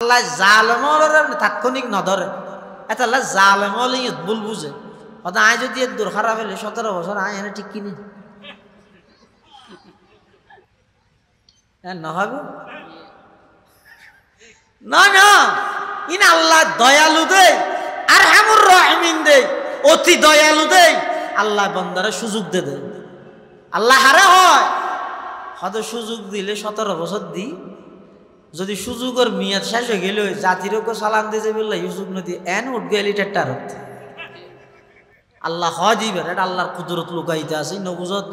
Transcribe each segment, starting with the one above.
আল্লাহ জালেমর তাৎক্ষণিক নধরে এটা আল্লাহ জালেমল ভুল বুঝে কথা আয় যদি এর দূর খারাপ হলে 17 বছর আয় এনে ঠিক কিনি নহবে না না ইন আল্লাহ দয়ালু দে আর হামুর রহিমিন দে অতি দয়ালু দে আল্লাহ বান্দারে সুযোগ দে দে আল্লাহ হারে হয় হয়তো সুযোগ দিলে 17 বছর দি যদি সুযোগের মেয়াদ শেষ হয়ে গেল জাতিরও সালাম দিয়েছে বললে সুযোগ নদী এন উঠ গেলি টেট্টার আল্লাহ হয় দিবেন এটা আল্লাহর কুদরত লুকাইতে আছে নবুজত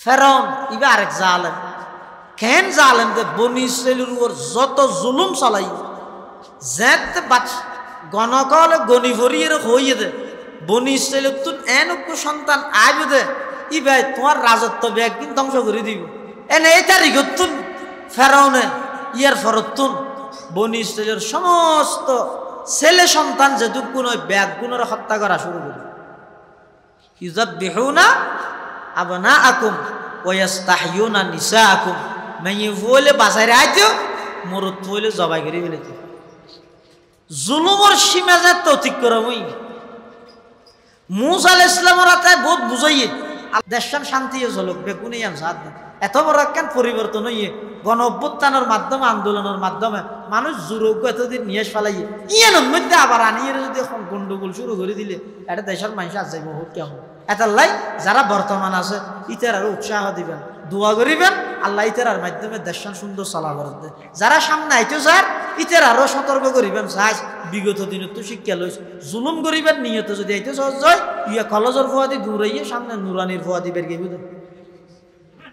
ফেরাউন ইবা আরেক জালেম কেন জালেম দে বনি ইসরাইলের উপর যত জুলুম চালাই যেতে বাচ গণকলে গনি ভরিয়ে হইয়ে দে বনি ইসরাইলের তুন এন সন্তান আইবে দে ইবাই তোমার রাজত্ব একদিন ধ্বংস করে দিব এনে এই তারিখত তুন ফেরাউনে ইয়ার ফরতুন বনি ইসরাইলের সমস্ত ছেলে সন্তান যেটুক কোন ব্যাগ গুণের হত্যা করা শুরু করে ইউযাববিহুনা আবনাআকুম ওয়া ইস্তাহয়ুনা নিসাআকুম মাইয়ে বলে বাজারে আইতো মরত বলে জবাই করে ফেলেছে জুলুমের সীমা যত অতিক্রম হই মূসা আলাইহিস সালামের হাতে বহুত বুঝাইয়ে দেশান শান্তি চলক বেগুনি আম সাথ এত বড় কেন পরিবর্তন হইয়ে গণ অভ্যুত্থানের মাধ্যমে আন্দোলনের মাধ্যমে মানুষ জোরজ্ঞ এতদিন নিয়ে ফেলাইয়ে ইয়ানোর মধ্যে আবার আনিয়ে যদি এখন গন্ডগোল শুরু করে দিলে এটা দেশের মানুষ আছে বহুত কেমন এটার লাই যারা বর্তমান আছে ইতার আরো উৎসাহ দিবেন দোয়া করিবেন আল্লাহ ইতার মাধ্যমে দেশান সুন্দর চলা করতে যারা সামনে আইতো স্যার ইতার আরো সতর্ক করিবেন সাজ বিগত দিনের তো শিক্ষা লইস জুলুম করিবেন নিয়ত যদি আইতো সহজ হয় ইয়া কলেজের ফুয়াদি দূরাইয়ে সামনে নুরানির ফুয়াদি বের গেবি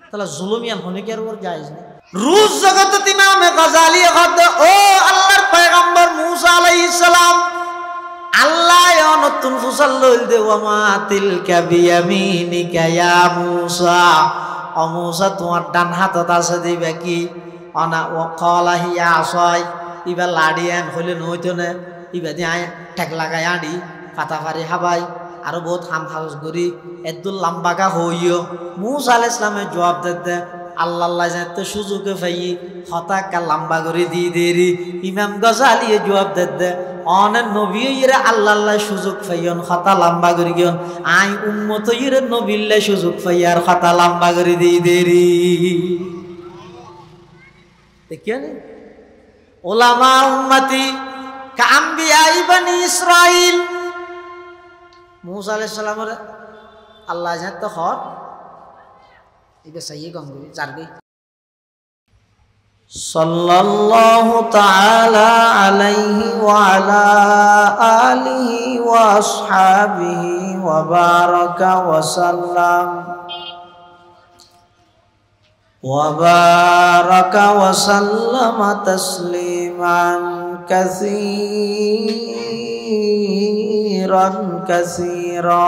তাহলে জুলুমিয়ান হনে কি আর ওর জায়েজ নেই রুজ জগত ইমাম গাজালি কত ও আল্লাহর পয়গম্বর মূসা আলাইহিস সালাম আল্লাহ নতুন ফুসাল লইল দে ওয়া মা তিলকা বিয়ামিনিকা ইয়া মূসা ও মূসা তোমার ডান হাতত আছে দিবে কি অনা ওয়া ক্বালা হিয়া আসাই ইবা লাড়িয়ান হইলে নইতো না ইবা দি আয় ঠেক লাগাই আডি পাতা ফারি হাবাই আরো বহুত হাম হাউস করি এদুল লম্বাকা হইও মূসা আলাইহিস সালামের জবাব দে আল্লাহ যাতে সুযোগে পাই হতাকা লম্বা করে দিয়ে দেরি ইমাম গাজালি জবাব দে অনেক নবী ইরে আল্লাহ সুযোগ পাইন হতা লম্বা করে গিয়ন আই উম্মত ইরে নবীল্লা সুযোগ পাই আর হতা লম্বা করে দিয়ে দেরি দেখিয়েন ওলামা উম্মতি কাম্বিয়া ইবনি ইসরাইল মূসা আলাইহিস সালামের আল্লাহ যাতে হর ইবে সহি গঙ্গি জারগি সাল্লাল্লাহু তাআলা আলাইহি ওয়া আলা আলিহি ওয়া আসহাবিহি ওয়া বারাকা ওয়া সাল্লাম তাসলিমান কাসীরান কাসীরা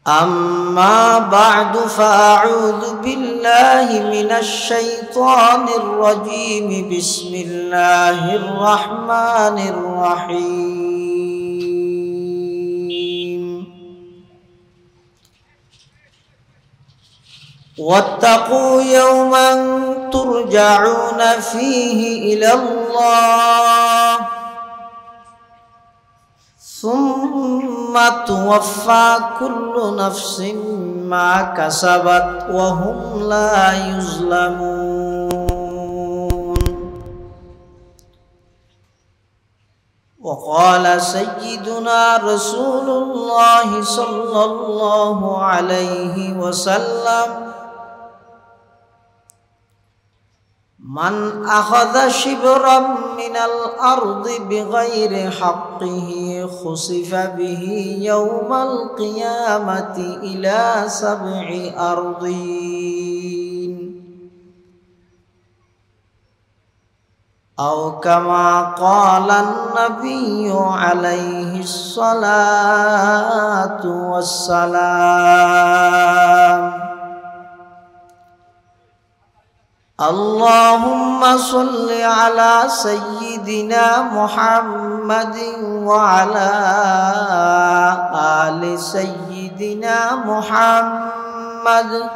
أما بعد فأعوذ بالله من الشيطان الرجيم بسم الله الرحمن الرحيم واتقوا يوما ترجعون فيه إلى الله ثم توفى كل نفس ما كسبت وهم لا يظلمون وقال سيدنا رسول الله صلى الله عليه وسلم من أخذ شبرا من الأرض بغير حقه خسف به يوم القيامة إلى 7 أرضين أو كما قال النبي عليه الصلاة والسلام اللهم صل على سيدنا محمد وعلى آل سيدنا محمد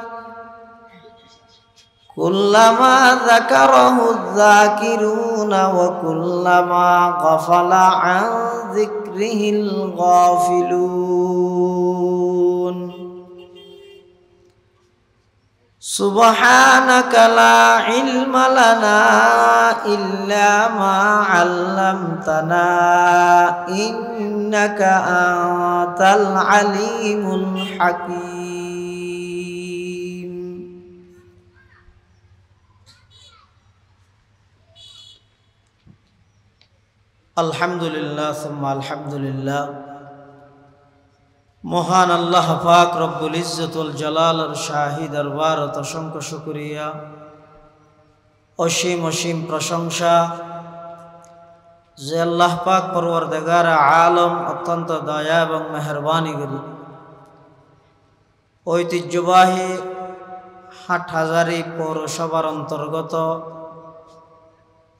কুল্লামা যাকারাহু যাকিরুনা ওয়া কুল্লামা গাফালা আন যিকরিহিল গাফিলুন সুবহানাকা লা ইলমা লানা ইল্লা মা 'আল্লামতানা ইন্নাকা আনতাল আলিমুল হাকীম। আলহামদুলিল্লাহ সুম্মা আলহামদুলিল্লাহ। মহান আল্লাহ পাক রব্বুল ইজ্জতুল জালালের শাহী দরবারত অসংখ্য শুকরিয়া, অসীম অসীম প্রশংসা যে আল্লাহ পাক পরওয়ারদিগার আলম অত্যন্ত দয়া এবং মেহরবানি করি ঐতিহ্যবাহী হাটহাজারী পৌরসভার অন্তর্গত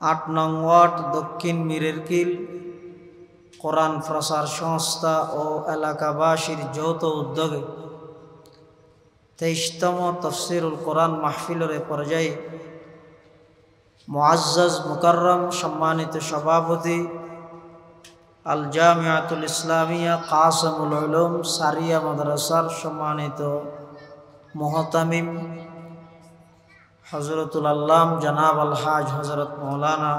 ৮ নং ওয়ার্ড দক্ষিণ মিরেরকিল কোরআন প্রচার সংস্থা ও এলাকাবাসীর যৌথ উদ্যোগে ২৩তম তাফসীরুল কোরআন মাহফিলের পর্যায়ে মুআজ্জাজ মুকাররম সম্মানিত সভাপতি আল জামিয়াতুল ইসলামিয়া কাসিমুল উলুম সারিয়া মাদ্রাসার সম্মানিত মুহতামিম হযরতুল আল্লাম জনাব আল হাজ হযরত মাওলানা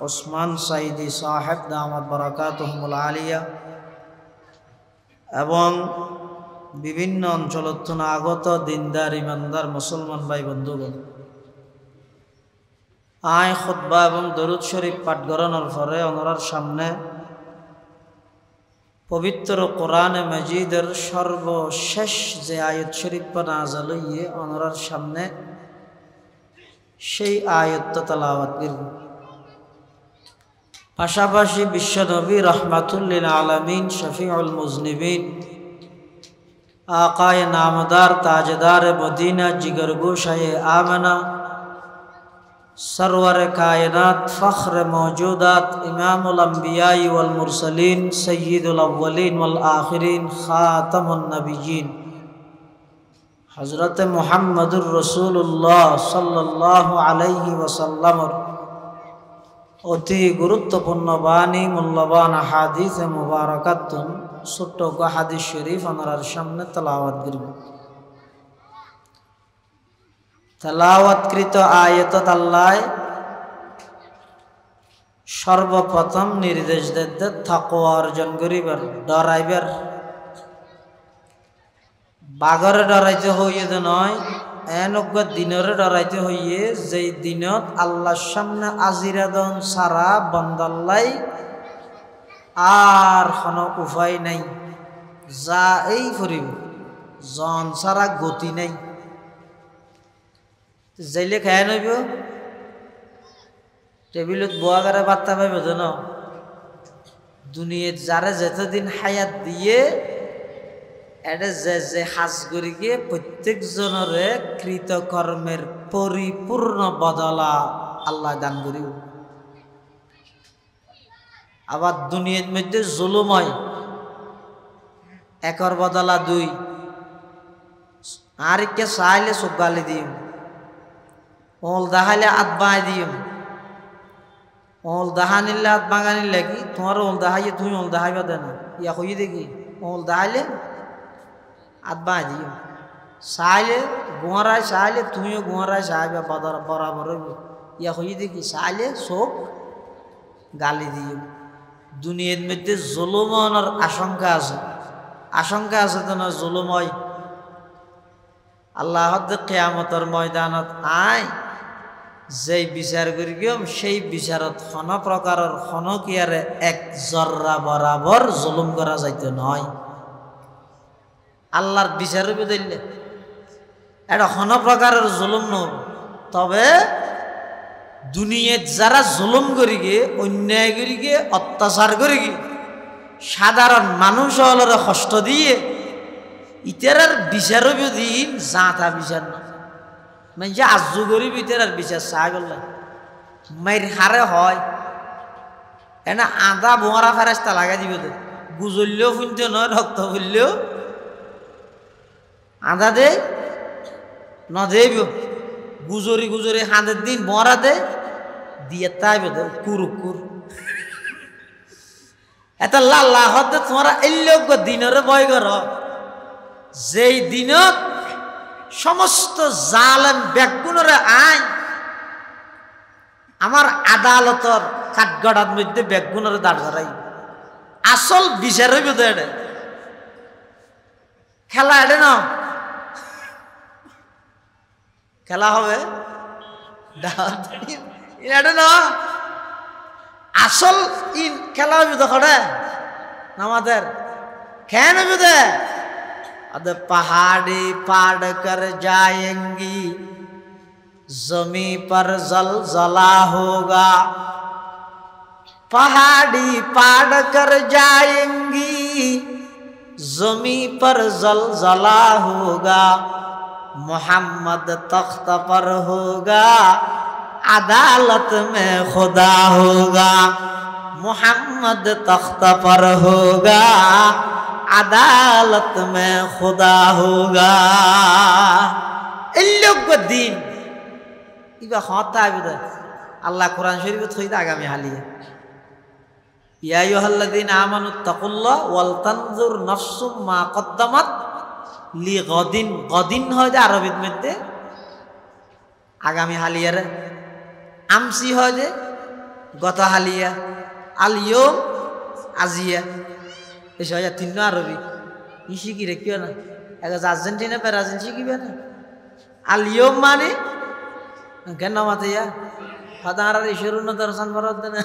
ওসমান সাইদি সাহেব দামাত বারাকাতুহুমুল আলিয়া এবং বিভিন্ন অঞ্চল আগত দিনদার ইমানদার মুসলমান ভাই বন্ধুগণ, আয় খুতবা এবং দরুদ শরীফ পাঠ করানোর পরে ওনার সামনে পবিত্র কোরআনে মাজিদের সর্বশেষ যে আয়াত শরীফ নাযিল হইয়ে ওনার সামনে সেই আয়াতটা তেলাওয়াত করব। পাশাপাশি বিশ্বনবী রহমাতুল লিল আলামিন শফিউল মুজনিবিন আকায়ে নামদার তাজদার মদিনা জিগরগোশায়ে আমেনা सरवर कायनात फ़ख्र मौजूदात इमामुल अंबियाई वल मुरसलीन सय्यिदुल अव्वलीन वल आखिरीन खातमुन नबिय्यीन हज़रत मुहम्मदुर रसूलुल्लाह सल्लल्लाहु अलैहि वसल्लमर অতি গুরুত্বপূর্ণ বাণী মূল্যবান হাদিস মুবারাকাতুন ছোট্ট হাদিস শরীফ আমার সামনে তেলাওয়াত করব। তেলাওয়াতকৃত আয়াতত আল্লাহ সর্বপ্রথম নির্দেশ দেন তাকওয়া অর্জন করিবার, ডরাইবার। বাগরে ডরাইতে হইয়ে তো নয়, এনজ্ঞ দিনরে ডরাইতে হইয়ে যেই দিনত আল্লাহর সামনে আজিরাদন সারা বন্দাল্লাই আর কোনো উপায় নাই, যা এই ফুরিব জন সারা গতি নাই। যাইলে খায় নইব টেবিলত বোয়া করে বার্তা পাইব যেন দুনিয়াত যারে যতদিন হায়াত দিয়ে এটা যে যে হাজ করি গিয়ে প্রত্যেকজনরে কৃতকর্মের পরিপূর্ণ বদলা আল্লাহ দান করিব। আবার দুনিয়ার মধ্যে জুলুম হয়, একর বদলা দুই, আর কে চাইলে চোখ গালি দিম, ওল দেখাইলে হাত বাঁই দিম, ওল দেখা নিলে হাত ভাঙা নিলে কি তোমার ওল দেখাইয়ে তুমি ওল দেখাইবা দে না, ইয়া কই দেখি ওল দেখাইলে হাত বাঁই দিম, চাইলে গোয়ারায় চাইলে তুমিও গোয়ারায় চাইবা বরাবর হইব, ইয়া কই দেখি চাইলে চোখ গালি দিও। দুনিয়ার মধ্যে জুলুমের আশঙ্কা আছে, আশঙ্কা আছে তো না জুলুম হয়। আল্লাহ কিয়ামতের ময়দানত আয় যেই বিচার করি গিয়ম সেই বিচারত কোন প্রকারের কোন কিয়ারে এক জর্রা বরাবর জুলুম করা যাইতে নয়। আল্লাহর বিচার দিলে এটা কোন প্রকারের জুলুম নয়। তবে দুনিয়াত যারা জুলুম করি গিয়ে অন্যায় করি গিয়ে অত্যাচার করি গিয়ে সাধারণ মানুষ হলরে কষ্ট দিয়ে ইতার বিচার দিন যাতা বিচার না, মানে যে আজু গরিব ইতার বিচার চাই বললেন মাইর হারে হয় এনা আদা বোয়ারা ফেরাস্তা লাগাই দিব, তো গুজললেও শুনতে নয়, রক্ত ফুললেও আদা দে নদেব গুজরি গুজরি হাঁদের দিন মরা দে দিয়ে তাই বোধ কুরুকুর এটা লাল্লাহ হতে তোমরা এল্যোগ্য দিনের বয় কর যেই দিনত সমস্ত জালেম বেগুনরে আইন আমার আদালতর কাঠগড়ার মধ্যে বেগুনরে দাঁড় ধরাই আসল বিচার হইব তো এটা খেলা এটা না খেলা হবে এটা না আসল ইন খেলা হইব তো খড়ে আমাদের খেয়ে নেবে দে अद पहाड़ी पाड़ कर जाएंगी जमी पर जलजला होगा पहाड़ी पाड़ कर जाएंगी जमी पर जलजला होगा मोहम्मद तख्त पर होगा अदालत में खुदा होगा मोहम्मद तख्त पर होगा আদালত মে খুদা হোগা এল্যোগ্য দিন ইবা হতা বিদা আল্লাহ কোরআন শরীফে থইদা আগামী হালিয়ে ইয়া আইয়ুহাল্লাযীনা আমানুত্তাকুল্লাহ ওয়াল তানজুর নাফসুম মা কদ্দামাত লিগাদিন গাদিন হয় যে আরবির মধ্যে আগামী হালিয়ারে আমসি হয় যে গত হালিয়া আল ইয়ুম আজিয়া এই সহজা তিন আরবি ই শিখি রে কিয় না এক আর্জেন্টিনা ব্রাজিল শিখিবে না আলিয়ম মানে কেন মাতে ইয়া ফাদার ঈশ্বর উন্নতর সানভারত না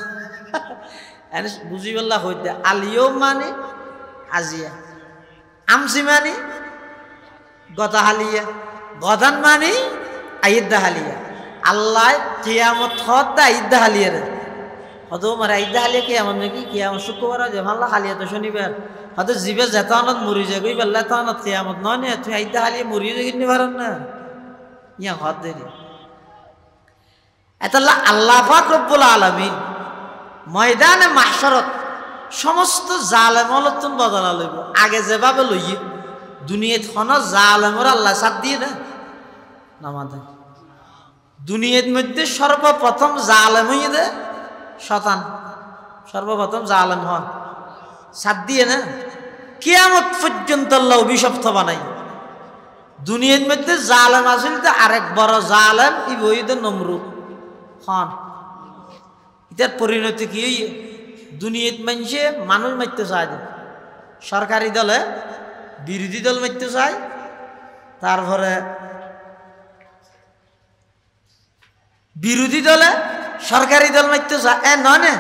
এনে বুঝি বললা হইতে আলিয়ম মানে আজিয়া আমসি মানে গতা হালিয়া গদান মানে আইদা হালিয়া আল্লাহ কিয়ামত হদা আইদা হালিয়া রে হয়তো মারে আইদা হালিয়া কিয়ামত নাকি কিয়ামত শুক্রবার যে ভাল্লা হালিয়া তো শনিবার হয়তো জীবে যেতানত মরি যায় কই বেল্লা তানত কিয়ামত নয় না তুই আইদা হালিয়া মরি যায় কিনে পারেন না ইয়া হদ দেরি এতাল্লাহ আল্লাহ পাক রব্বুল আলামিন ময়দানে মাহশরত সমস্ত জালেম অলতুন বদলা লইব আগে যেভাবে লইয়ে দুনিয়াত হন জালেমর আল্লাহ সাথ দিয়ে না নামাদে দুনিয়ার মধ্যে সর্বপ্রথম জালেম হইয়ে দে শতান সর্বপ্রথম জালেম হন সাথ দিয়ে না কিয়ামত পর্যন্ত আল্লাহ অভিশপ্ত বানাই দুনিয়ার মধ্যে জালেম আসিল তো আরেক বড় জালেম ই বইতে নমরুদ হন এটার পরিণতি কি হইয়ে দুনিয়াত মানুষে মানুষ মারতে চায় সরকারি দলে বিরোধী দল মারতে চায় তারপরে বিরোধী দলে সরকারি দল মারতে চায় এ নয়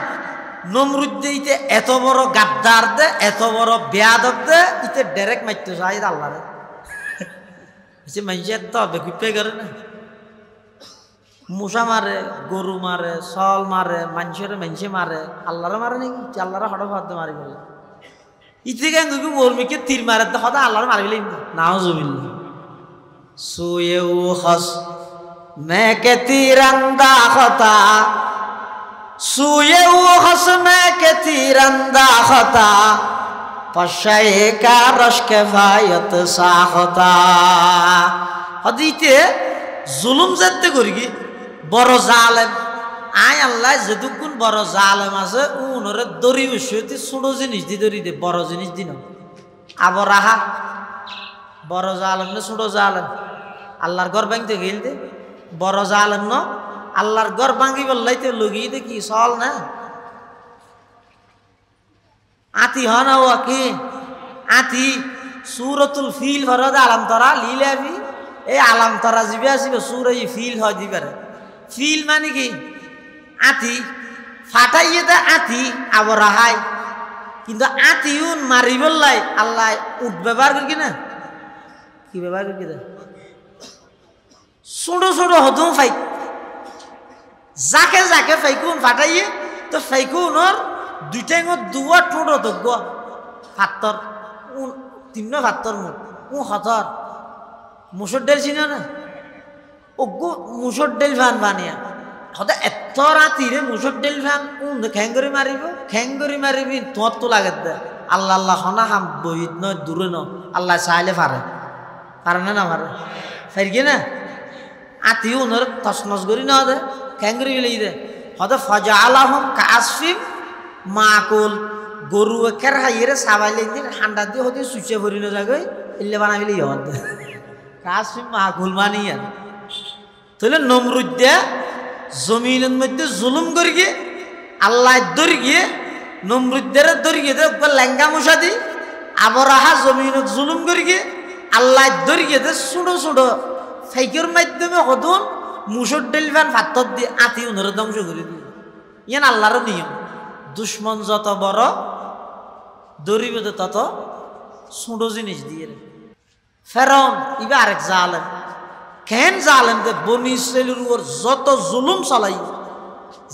নমরুদ দিতে এত বড় গাদ্দার দে এত বড় বেয়াদব দে ইতে ডাইরেক্ট মারতে চায় আল্লাহ রে মানুষের তো বেকুপে করে না মশা মারে গরু মারে সল মারে মানুষের মানুষে মারে আল্লাহরে মারে নাকি আল্লাহরে হঠাৎ হাতে মারি বলে ইতিকে মর্মিকে তীর মারে তো হঠাৎ আল্লাহরে মারি বলে নাও জমিল সোয়ে ও হস मैं के तीरंदा होता सोए ও হস मैं के तीरंदा होता पशाए का रश के फायत सा होता हदीते जुलुम जाते करी কি বড় জালেম আয় আল্লাহ যেটুকুন বড় জালেম আছে উনরে দড়ি বসিয়ে ছোট জিনিস দি দড়ি দে বড় জিনিস দিন আবার আহা বড় জালেম না ছোট জালেম আল্লাহর ঘর ভাঙতে গেল দে বড় জালেম ন আল্লাহর ঘর ভাঙি বললাইতে লগিয়ে দে কি চল না আতি হ না ও কি আতি সূরাতুল ফিল ফরদ আলাম তরা লিলাফি এই আলাম তরা জিবে আসিবে সূরা ই ফিল হয় দিবারে ফিল মানে কি আতি ফাটাইয়ে দে আতি আবার রাহাই কিন্তু আতিউন মারি বললাই আল্লাহ উঠ ব্যবহার করি না কি ব্যবহার করি দে ছোট ছোট হদুম ফাইক যাকে যাকে ফাইকুন ফাটাইয়ে তো ফাইকুনর দুইটাই দুয়া ঠোঁট দগ্গ ফাত্তর তিন ফাত্তর মুখ হতর মুসুর ডেল চিনা না ওগো মুসুর ডেল ফান বানিয়া হতে এত রাতিরে মুসুর ডেল ফান খ্যাঙ্গরি মারিব খ্যাঙ্গরি মারিবি তোর তো লাগে দে আল্লাহ আল্লাহ হনা হাম বহিত নয় দূরে ন আল্লাহ চাইলে পারে পারে না না পারে ফাইরগে না আতি উনর তসনস করি না দে ক্যাঙ্গরি গেলেই দে হতে ফজা আলাহম কাসফিম মাকুল গরু একের হাইয়ের সাবাইলে দিন ঠান্ডা দিয়ে হতে সুচে ভরি না যাগে ইল্লে বানাইলে হত কাসফিম মাকুল মানিয়া তাহলে নমরুদ দে জমিনের মধ্যে জুলুম করি গিয়ে আল্লাহ দরি গিয়ে নমরুদ্দের দরি গিয়ে লেঙ্গা মশা দি আবরাহা জমিনত জুলুম করি গিয়ে আল্লাহ দরি গিয়ে ছোটো ছোটো ফাইকের মাধ্যমে হতুন মুসুর ডেলিভান ভাতত দিয়ে আতি উনর ধ্বংস করে দিয়ে ইয়ান আল্লাহর নিয়ম দুশ্মন যত বড় দরিব তত ছোটো জিনিস দিয়ে ফেরাউন ইবা আরেক জালেম কেন জালেম দে বনি ইসরাইলের উপর যত জুলুম চালাই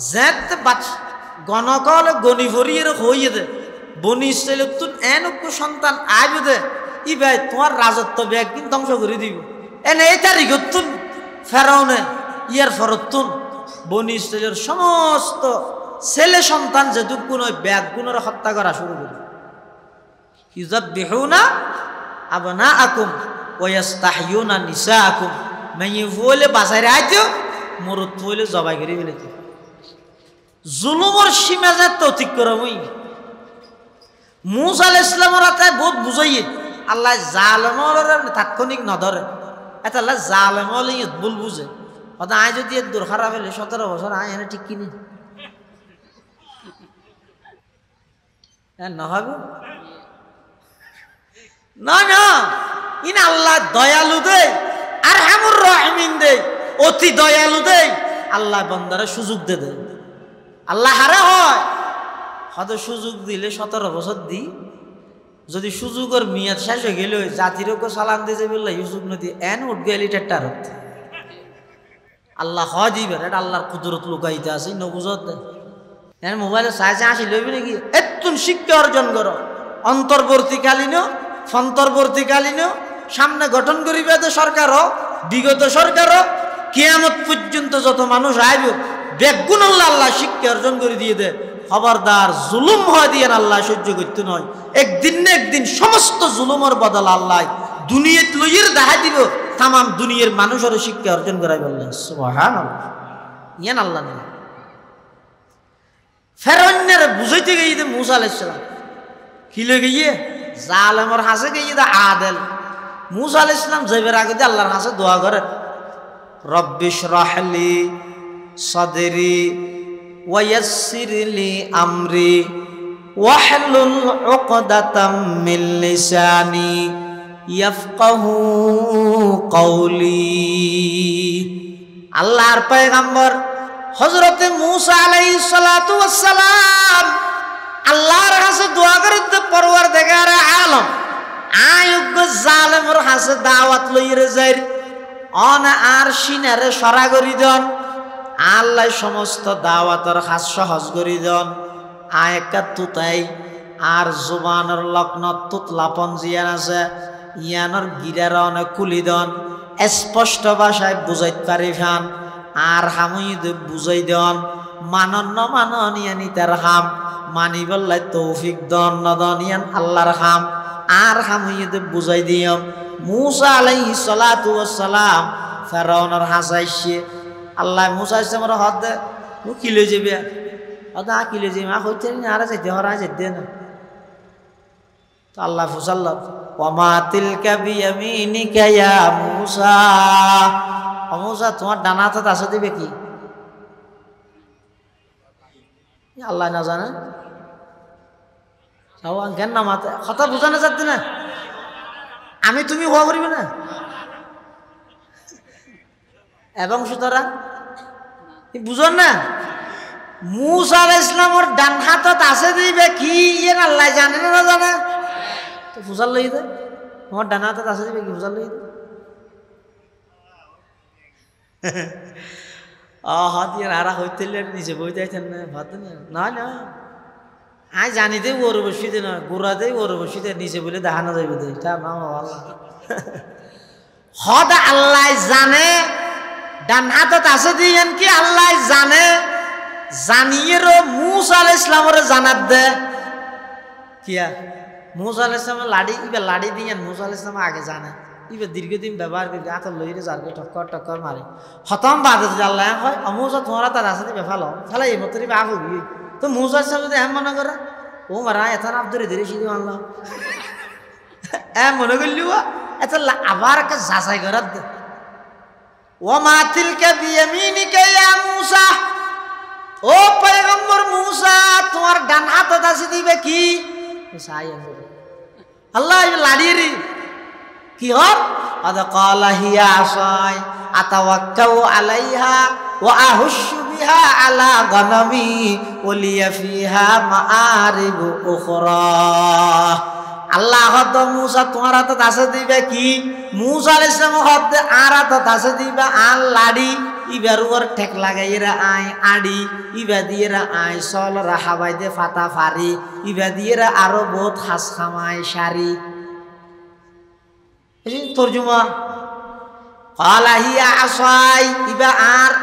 যেত বাচ গণকলে গনি ভরিয়ে হইয়ে দে বনি ইসরাইলের তুন এনক সন্তান আইবে দে ই ভাই তোমার রাজত্ব একদিন ধ্বংস করে দিব এনে এই তারিখত তুন ফেরাউনে ইয়ার ফরতুন বনি ইসরাইলের সমস্ত ছেলে সন্তান যেটুক কোন ব্যাগ গুণের হত্যা করা শুরু করে ইউযাববিহুনা আবনাআকুম ওয়া ইস্তাহয়ুনা নিসাআকুম মেয়ে বলে বাজারে আইতো মরত বলে জবাই করে ফেলেছে জুলুমর সীমা যত অতিক্রম হই মুসা আলাইহিস সালামের হাতে বহুত বুঝাইয়ে আল্লাহ জালেমর তাৎক্ষণিক নধরে এটা আল্লাহ জালেমর ভুল বুঝে হয়তো আয় যদি এর দূর খারাপ হলে 17 বছর আয় এনে ঠিক কিনি না হবে না না ইন আল্লাহ দয়ালু দে আর হামুর রহিমিন দে অতি দয়ালু দে আল্লাহ বান্দারে সুযোগ দে দে আল্লাহ হারে হয় হয়তো সুযোগ দিলে 17 বছর দি যদি সুযোগের মেয়াদ শেষ হয়ে গেল জাতিরও সালাম দিয়ে যে বললো সুযোগ নদী এন উঠ গেলি টেটার আল্লাহ হয় দিবে এটা আল্লাহর কুদরত লুকাইতে আছে নবুজত দেয় এন মোবাইলে চাইছে আসি লইবি নাকি এতুন শিক্ষা অর্জন করো অন্তর্বর্তীকালীন ফন্তর্বর্তীকালীন সামনে গঠন করিবে তো সরকারও বিগত সরকারও কিয়ামত পর্যন্ত যত মানুষ আইব বেগুন আল্লাহ আল্লাহ শিক্ষা অর্জন করে দিয়ে দে খবরদার জুলুম হয় দিয়ে আল্লাহ সহ্য করতে নয় একদিন না একদিন সমস্ত জুলুমের বদল আল্লাহ দুনিয়াত লইয়ের দেখা দিব তাম দুনিয়ার মানুষেরও শিক্ষা অর্জন করাই বললেন সুবহানাল্লাহ ইয়ান আল্লাহ নেই ফেরাউনের বুঝাইতে গিয়ে মুসা আলাইহিস সালাম কি লগে গিয়ে জালেমর হাসে গিয়ে আদেল মুসা আলাইহিস সালাম যাইবার আগে আল্লাহর হাসে দোয়া করে রব্বিশ রাহলি সাদরি ওয়ায়াসসির লি আমরি ওয়াহলুল উকদাতাম মিন লিসানি ইয়াফকাহু কওলি আল্লাহর পয়গম্বর হযরত মুসা আলাইহিস সালাতু ওয়াস সালাম আল্লাহর কাছে দোয়া করতে পরওয়ারদিগার আলম আয়ুগ জালেমর কাছে দাওয়াত লইরে যাই অন আর সিনারে সরা করি দেন আল্লাহ সমস্ত দাওয়াতের কাজ সহজ করি দেন আয়কা তুতাই আর জুবানের লগ্ন তুতলাপন জিয়ান আছে ইয়ানোর গিরার অনেক কুলি দেন স্পষ্ট ভাষায় বুঝাইতে পারি ফান আর হামুই বুঝাই দেন মানন্য মাননিয়ানি তার হাম মানি বললাই তৌফিক দন নদনিয়ান আল্লাহর হাম আর হামুই বুঝাই দিয়ম মুসা আলাইহিস সালাতু ওয়াস সালাম ফেরাউনের হাসাইছে আল্লাহ মুসা ইসলামের হাত দে ও কি লই যাবে আদা কি লই যাবে হইতে না আর যাইতে হরা যাইতে না তো আল্লাহ ফুসাল্লাহ ওয়ামা তিলকা বিয়ামিনিকা ইয়া মুসা ও মুসা তোমার ডানা হাতে আছে দিবে কি আল্লাহ না জানে তাও জ্ঞান না মাতে কথা বুঝানো যাচ্ছে না আমি তুমি হওয়া করিবে না এবং সুতরাং বুঝন না মুসা আলাইহিস সালামের ডান হাতত আছে দিবে কি ইয়ে আল্লাহ জানে না জানে তো ফুসাল লই দে তোমার ডান হাতত আছে দিবে কি ফুসাল লই দে হাত দিয়ে আরা হইতে নিচে বই যাইতেন না ভাত না না আই জানি দে ওর বসিতে না গোড়া দেয় ওর বসিতে নিচে বলে দেখানো যাইবে দে এটা নাম আল্লাহ হদ আল্লাহ জানে ডান হাতত আছে দিয়েন কি আল্লাহ জানে জানিয়েরও মুসা আলাইহিস সালামের জানাত দে কিয়া মুসা আলাইহিস সালাম লাড়ি ইবা লাড়ি দিয়েন মুসা আলাইহিস সালাম আগে জানে ইবে দীর্ঘদিন ব্যবহার করি আত লইরে যারকে টক্কর টক্কর মারে হতম বাদে যদি আল্লাহ হয় অমুজা তোমারা তার আছে দিবে ফেলো ফেলাই এই মতো দিবে আফু গিয়ে তো মুজার সাহেব যদি এম মনে করে ও মারা এত আপ ধরে ধরে সিঁড়ি মানলাম এম মনে করলি এত আবার একটা যাচাই করার দে ও মাতিলকে বিয়ামিনিকে ইয়া মূসা ও পয়গম্বর মূসা তোমার ডান হাতে আছে দিবে কি সাই আল্লাহ লাড়িয়ে কি হর আদা ক্বালা হিয়া আসাই আতাওয়াক্কাউ আলাইহা ওয়া আহুশু বিহা আলা গনামি ওলিয়া ফিহা মাআরিব উখরা আল্লাহ হদ মূসা তোমার হাতে আছে দিবে কি মূসা আলাইহিস সালাম হদ আর হাতে আছে দিবে আল লাড়ি ইবার উপর ঠেক লাগাইরা আই আড়ি ইবা দিয়েরা আই সল রাহাবাই দে ফাতা ফারি ইবা দিয়েরা আরো বহুত হাস খামাই শাড়ি এই তরজমা ক্বালা হিয়া আসাই ইবা আর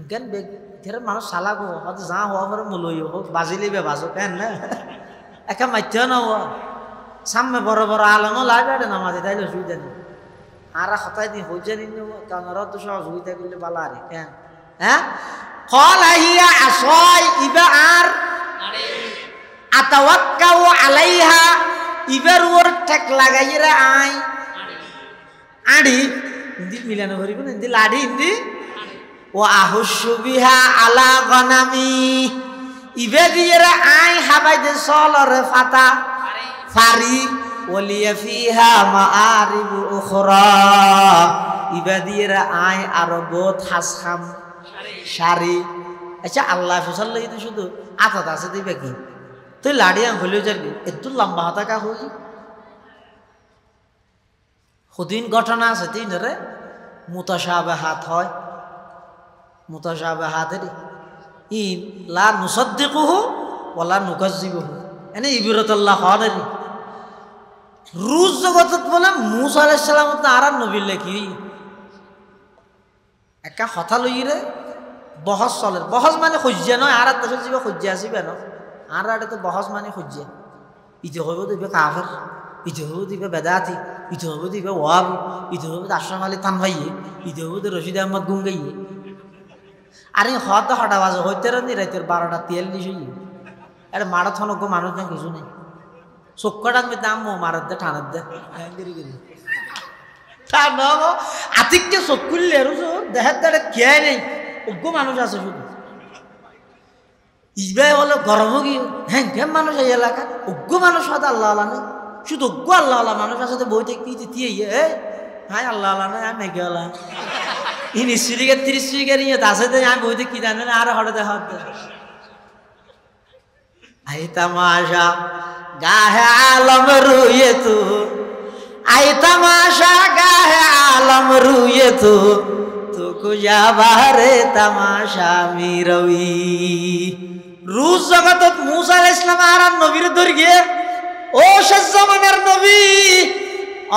গান বে ধরে মানুষ সালাগো হদ যা হওয়া পরে মুলই হোক বাজিলিবে বাজো কেন না একা মাইতে না ও সামনে বড় বড় আলমও লাগবে নামাজে তাইলে অসুবিধা নেই আর হতাই দিন হয়ে জানি কারণ ওরা তো সব অসুবিধা করলে বালা আরে কেন হ্যাঁ ক্বালা হিয়া আসাই ইবা আর আতাওয়াক্কাউ আলাইহা ইবার ওর ঠেক লাগাইরা আই আড়ি হিন্দি মিলানো করিব না হিন্দি লাড়ি হিন্দি ও আহুশু বিহা আলা গনামি ইবে দিয়েরা আই হাবাই দে সলরে ফাতা ফারি ওলিয়া ফিহা মাআরিব উখরা ইবে দিয়েরা আই আর বহুত হাসখাম শাড়ি আচ্ছা আল্লাহ ফসল লাগি তো শুধু আতাত আছে দিবে কি তুই লাড়িয়া হলেও যাবি একটু লম্বা হাতা কা হই হুদিন ঘটনা আছে তিনরে মুতাশাবিহাত হয় মুতাশাবিহাতের ই লা নুসাদ্দিকুহু ওয়ালা নুকাজ্জিবুহু এনে ইবরাতুল্লাহ হনের রুজ জগতত বলে মূসা আলাইহিস সালাম তো আর নবী লেখি একা কথা লইরে বহস চলে বহস মানে খুঁজে নয় আর দেশের জীবে খুঁজে আসিবে না আর আড়ে তো বহস মানে খুঁজে ইতে হইব দিবে কাফের ইতে হইব দিবে বেদাতি ইতে হইব দিবে ওয়াবি ইতে হইব আশরাফ আলী তানভাইয়ে ইতে হইব রশিদ আহমদ গুঙ্গাইয়ে আরে হদ হটা বাজে হইতে নি রাইতের 12টা 43 হইয়ে এটা মারাথন গো মানুষ না কিছু নেই চক্কটা আমি দাম মারার দে ঠানার দে আতিককে চকুললে আর দেখার দ্বারা খেয়াই নেই অজ্ঞ মানুষ আছে শুধু ইসবাই হলো গরম গিয়ে হ্যাঁ ঘেম মানুষ এই এলাকা অজ্ঞ মানুষ হয়তো আল্লাহ আল্লাহ নেই শুধু অজ্ঞ আল্লাহ আল্লাহ মানুষ আছে বই থেকে দিয়ে হ্যাঁ আল্লাহ আল্লাহ নেই আমি মেঘে আল্লাহ ই নিশ্চিকে 30 শ্রীকের ইয়ে আছে আমি বই থেকে কি জানি না আর হঠাৎ দেখা আই তামাশা গাহে আলম রুয়ে তু আই তামাশা গাহে আলম রুয়ে তু কুজা বাহারে তামাশা মিরবি রুজ জগতত মূসা আলাইহিস সালাম আর নবীর দরগে ও শেষ জামানার নবী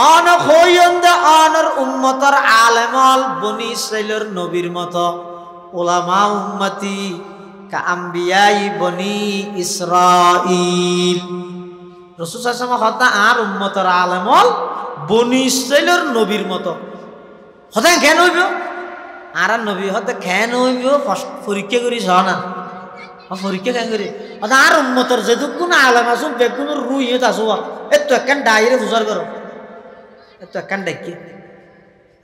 অন হইন্দ অনর উম্মতর আলেমল বনি ইসরাইলের নবীর মতো উলামা উম্মতি কা আম্বিয়াই বনি ইসরাইল রাসূল সাল্লাল্লাহু আলাইহি ওয়াসাল্লাম হতা আর উম্মতর আলেমল বনি ইসরাইলের নবীর মতো হতা কেন হইব আর নবী হতে খেন হইব পরীক্ষা করি না পরীক্ষা কেন করি আর উম্মতর যেটুকুন আলেম আসো বেগুন রুইত আসো এত একখান ডাইরে ফুসার করো এত একখান ডাকি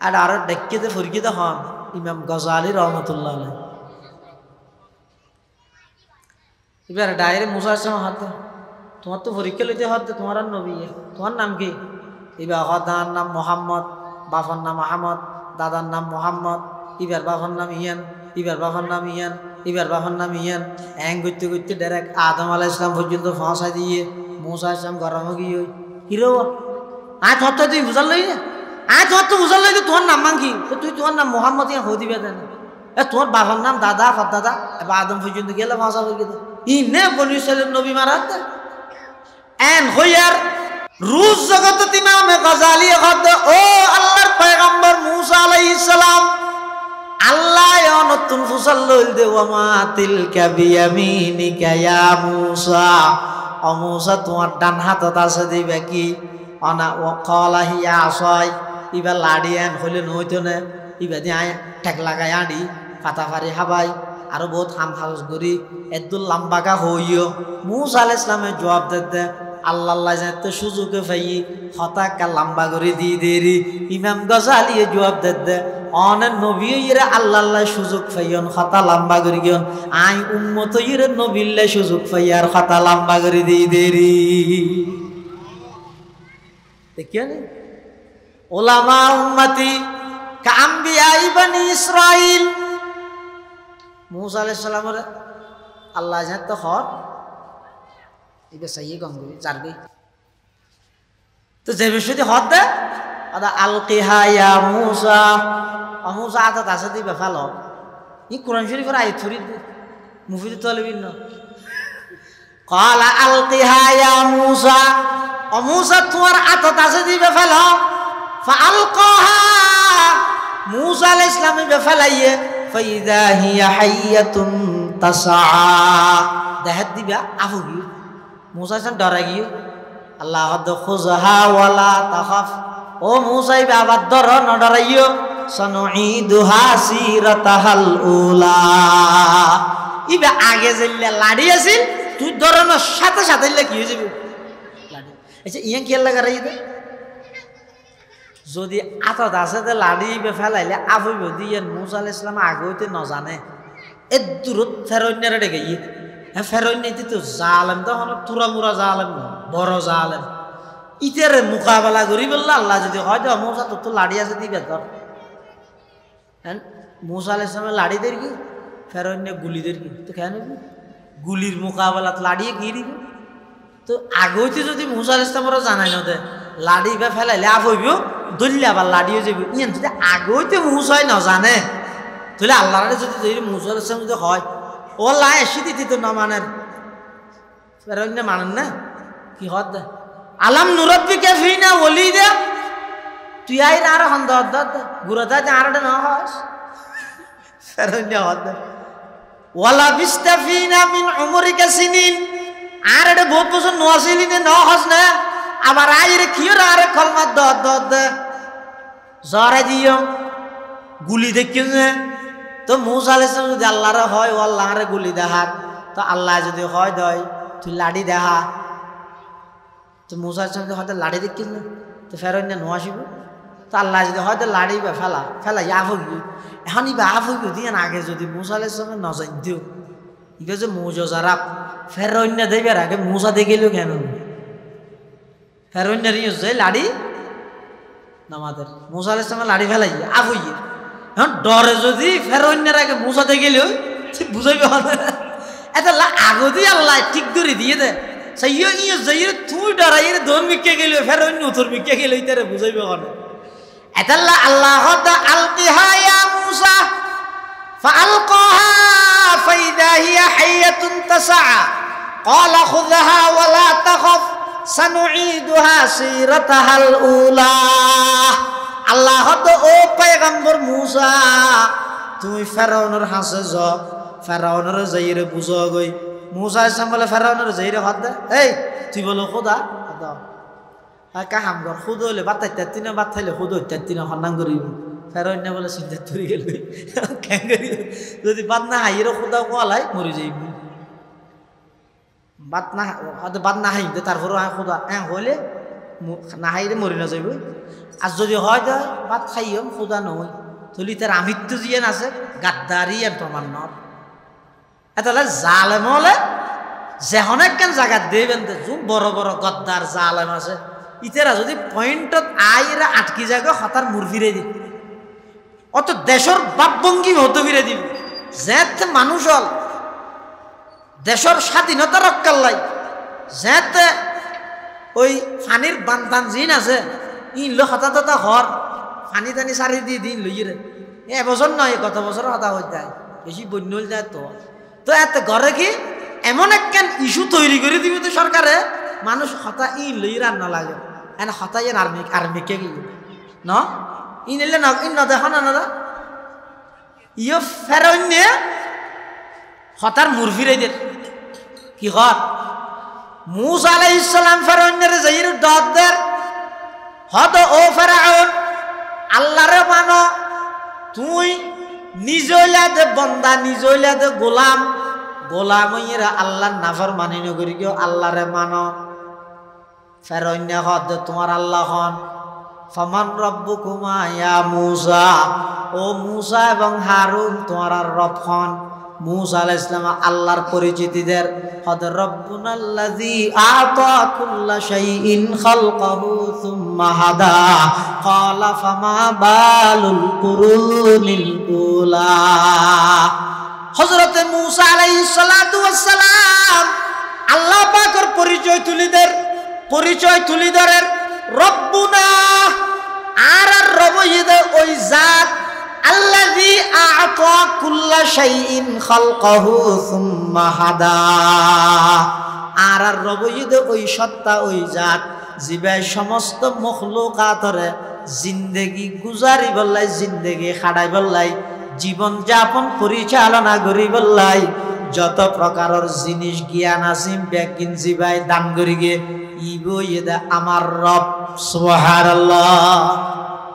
আর আরো ডাকিতে পরীক্ষিত হন ইমাম গজালি রহমতুল্লাহ আলাইহি এবার ডাইরে মূসা আলাইহিস সালাম হাতে তোমার তো পরীক্ষা লইতে হতে তোমার নবী তোমার নাম কি এবার হদার নাম মোহাম্মদ বাবার নাম আহমদ দাদার নাম মোহাম্মদ ইবার বাবার নাম ইয়ান ইবার বাবার নাম ইয়ান ইবার বাবার নাম ইয়ান এং করতে করতে ডাইরেক্ট আদম আলাইহিস সালাম পর্যন্ত ফাঁসা দিয়ে মূসা আলাইহিস সালাম গরম গিয়ে হিরো আজ হত তুই বুঝাল লই না আজ হত বুঝাল লই তোমার নাম মাঙ্কি তুই তোমার নাম মোহাম্মদ ইয়া হই দিবে দেন তোমার বাবার নাম দাদা দাদা এবার আদম পর্যন্ত গেলে ফাঁসা হয়ে গেল ইনে বনি ইসরাইলের নবী মারাত এন হইয়ার রুজ জগত ইমাম গজালি হদ ও আল্লাহর পয়গম্বর মূসা আলাইহিস সালাম আল্লাহ নতুন ফুসাল লইল দে ওমা তিলকা বিয়ামিনিকা ইয়া মূসা ও মূসা তোমার ডান হাতত আছে দিবে কি অনা ও কলা হিয়া আসয় ইবা লাড়ি এন হইলে নইতো না ইবা দিয়ে ঠেক লাগাই আড়ি পাতা ফারি হাবাই আরো বহুত হাম হাউস করি এদুল লাম্বাকা হইও মুসা আলাইহিস সালামের জবাব দে আল্লাহ যাতে সুযোগে পাই হতাকা লম্বা করে দিয়ে দেরি ইমাম গজালি জবাব দে অনেক নবী ইরে আল্লাহ সুযোগ পাইয়ন হতা লম্বা করে গিয়ন আই উম্মত ইরে নবিল্লা সুযোগ পাই আর হতা লম্বা করে দিয়ে দেরি দেখিয়েন ওলামা উম্মতি কাম্বিয়া ইবনি ইসরাইল মুসা আলাইহিস সালামের আল্লাহ যাতে হট ইবে সাইয়ে গঙ্গি চারবি তো যে বিষয়টি হদ দে আদা আলকিহা ইয়া মুসা মুসা আতা তাসে দিবে ফালো ই কোরআন শরীফের আয়াত থরি মুফিদ তালিবিন না ক্বালা আলকিহা ইয়া মুসা মুসা তোমার আতা তাসে দিবে ফালো ফাআলকাহা মুসা আলাইহিস সালাম বে ফালাইয়ে ফাইদা হিয়া হাইয়াতুন তাসআ দেহাত দিবা আফুগি মুসা সান ডরা গিয়ে আল্লাহ হদ খুজহা ওয়ালা তাখাফ ও মুসা ইবে আবার ডর ন ডরাইও সানুঈদুহা সিরাতাহাল উলা ইবে আগে জেল্লা লাড়ি আছিল তুই ডরানোর সাথে সাথে কি হয়ে যাবে লাড়ি আচ্ছা ইয়া কি লাগা রাইতে যদি আতা দাসে লাড়ি ইবে ফেলাইলে আফইব দিয়ে মুসা আলাইহিস সালাম আগে হইতে ন জানে এ দূরত ফেরইনারে ডেকে গিয়ে হ্যাঁ ফেরোই নেই তো জালেম তো হলো তুরা মুরা জালেম বড় জালেম ইটারে মোকাবেলা করি বললো আল্লাহ যদি হয় তো মুসা তো লাড়ি আছে দিবে তোর হ্যাঁ মুসা আলাইহিস সালামের লাড়ি দের কি ফেরোই নে গুলি দের কি তো কেন গুলির মোকাবেলা লাড়িয়ে কি দিব তো আগে হইতে যদি মুসা আলাইহিস সালামেরও জানাই না দে লাড়ি বা ফেলাইলে আফ হইব দলিয়া আবার লাড়িও যাবি ইয়ান যদি আগে হইতে মুসাই না জানে তাহলে আল্লাহরে যদি মুসা আলাইহিস সালাম যদি হয় ও লা এসে দিতি তো না মানেন ফেরোইনে মানেন না কি হদ আলাম নুরব্বিকা ফিনা ওলিদা তুই আই আর হন্দ হদ গুরদা জারডে না হস ফেরোইনে হদ ওয়ালা বিস্তাফিনা মিন উমরিকা সিনিন আর এটা বহুত বছর নোয়াছিলি না হস না আবার আইরে কিয়র আর কলমা দদ জরে দিও গুলি দেখিও না তো মুসা আলাইহিস সালাম যদি আল্লাহরে হয় ও আল্লাহরে গুলি দেহার তো আল্লাহ যদি হয় দয় তুই লাড়ি দেহা তো মুসা আলাইহিস সালাম হয়তো লাড়ি দেখিস না তো ফেরোইন না নোয়াসিব তো আল্লাহ যদি হয়তো লাড়ি বা ফেলা আফ হইব এখন ইবা আফ হইব দিয়ে আগে যদি মুসা আলাইহিস সালাম নজান দিও ইবে যে মুজজারাব ফেরোইন না দেবার আগে মুসা দেখিল কেন ফেরোইন না রিও যে লাড়ি নামাদের মুসা আলাইহিস সালাম লাড়ি ফেলাই আফ হইয়ে হ্যাঁ ডরে যদি ফেরোইনের আগে মুসাতে গেলে বুঝাইবে এত আগদি আল্লাহ ঠিক ধরে দিয়ে দে সাইয় ইয়ে যাইরে তুই ডরাই রে দন মিকে গেলে ফেরোইন উতর মিকে গেলে ইতারে বুঝাইবে হনে এতাল্লা আল্লাহ হদা আলকিহা ইয়া মুসা ফাআলকাহা ফাইদা হিয়া হাইয়াতুন তাসআ ক্বালা খুযহা ওয়ালা তাখাফ সানুঈদুহা সিরাতাহাল উলা আল্লাহ তো ও পয়গম্বর মুসা তুমি ফেরাউনের হাসে য ফেরাউনের যাইরে বুঝো গই মুসা আলাইহিস বলে ফেরাউনের যাইরে হদ এই তুই বলো খোদা খোদা কা হাম গর খুদ হইলে বাতাই তিন বাত খাইলে খুদ হইতে তিন হন্নাং করিব ফেরাউন না বলে চিন্তা তুই গেল কেন করি যদি বাত না হাইরে খোদা কোয়ালাই মরি যাইব বাত না হাইতে তারপর খোদা হইলে না হাইরে মরি না যাইব আর যদি হয় তো ভাত খাইও খুদা নয় তুলি তার আমৃত্যু জিয়ান আছে গাদ্দারি আর প্রমাণ নয় এতলে জালেম হলে যেহন একখান জায়গা দেবেন যোন বড় বড় গদ্দার জালেম আছে ইতারা যদি পয়েন্টত আইরা আটকি যাগে হতার মুর ফিরে দিন অত দেশের বাপভঙ্গি হতে ফিরে দিন যেতে মানুষ হল দেশের স্বাধীনতা রক্ষার লাই যেতে ওই ফানির বান্ধান জিন আছে ইন লো হতা হর পানি টানি সারি দিয়ে দিন লইরে এবছর নয় কত বছর হতা হয়ে যায় বেশি বন্য হয়ে যায় তো এত ঘরে কি এমন একখান ইস্যু তৈরি করে দিবি তো সরকারে মানুষ হতা ইন লই রান্না লাগে এনে হতা ইন আর্মিকে গিয়ে ন ইন এলে না ইন দেখো না না ইয়ে ফেরন্যে হতার মুরফিরাইদের কি হর মুসা আলাইহিস সালাম ফেরন্যের যাইর দদের হদ ও ফেরাউন আল্লাহরে মানো, তুই নিজইলা দে বন্দা, নিজইলা দে গোলাম, গোলাম হইরা আল্লাহর নাফরমানি নগরি কেউ আল্লাহরে মানো। ফেরাউন হদ তোমার আল্লাহ হন। ফামান রব্বুকুমা ইয়া মূসা, ও মূসা এবং হারুন তোমার আর রব হন। মূসা আলাইহিস সালাম আল্লাহর পরিচিতি দের হদ রব্বুনাল্লাযী আতা কুল্লা শাইইন খালকাহু সুম্মা হাদা ক্বালা ফামা বালুল কুরুনিল উলা। হযরতে মূসা আলাইহিস সালাতু ওয়াস সালাম আল্লাহ পাকের পরিচয় তুলি ধরেন রব্বুনা আর রবইদে ওই জাত আল্লাযী আ'তা কুল্লা শাইইন খালকাহু সুম্মা হাদা, আর রবইদে ওই সত্তা ওই জাত জিবাই সমস্ত মখলুকাতরে জিন্দেগি গুজারি বললাই, জিন্দেগি খাড়াই বললাই, জীবন যাপন পরিচালনা করি বললাই, যত প্রকারের জিনিস জ্ঞান আসিম ব্যাকিন জিবাই দান করি গে ইবো ইদা আমার রব। সুবহানাল্লাহ।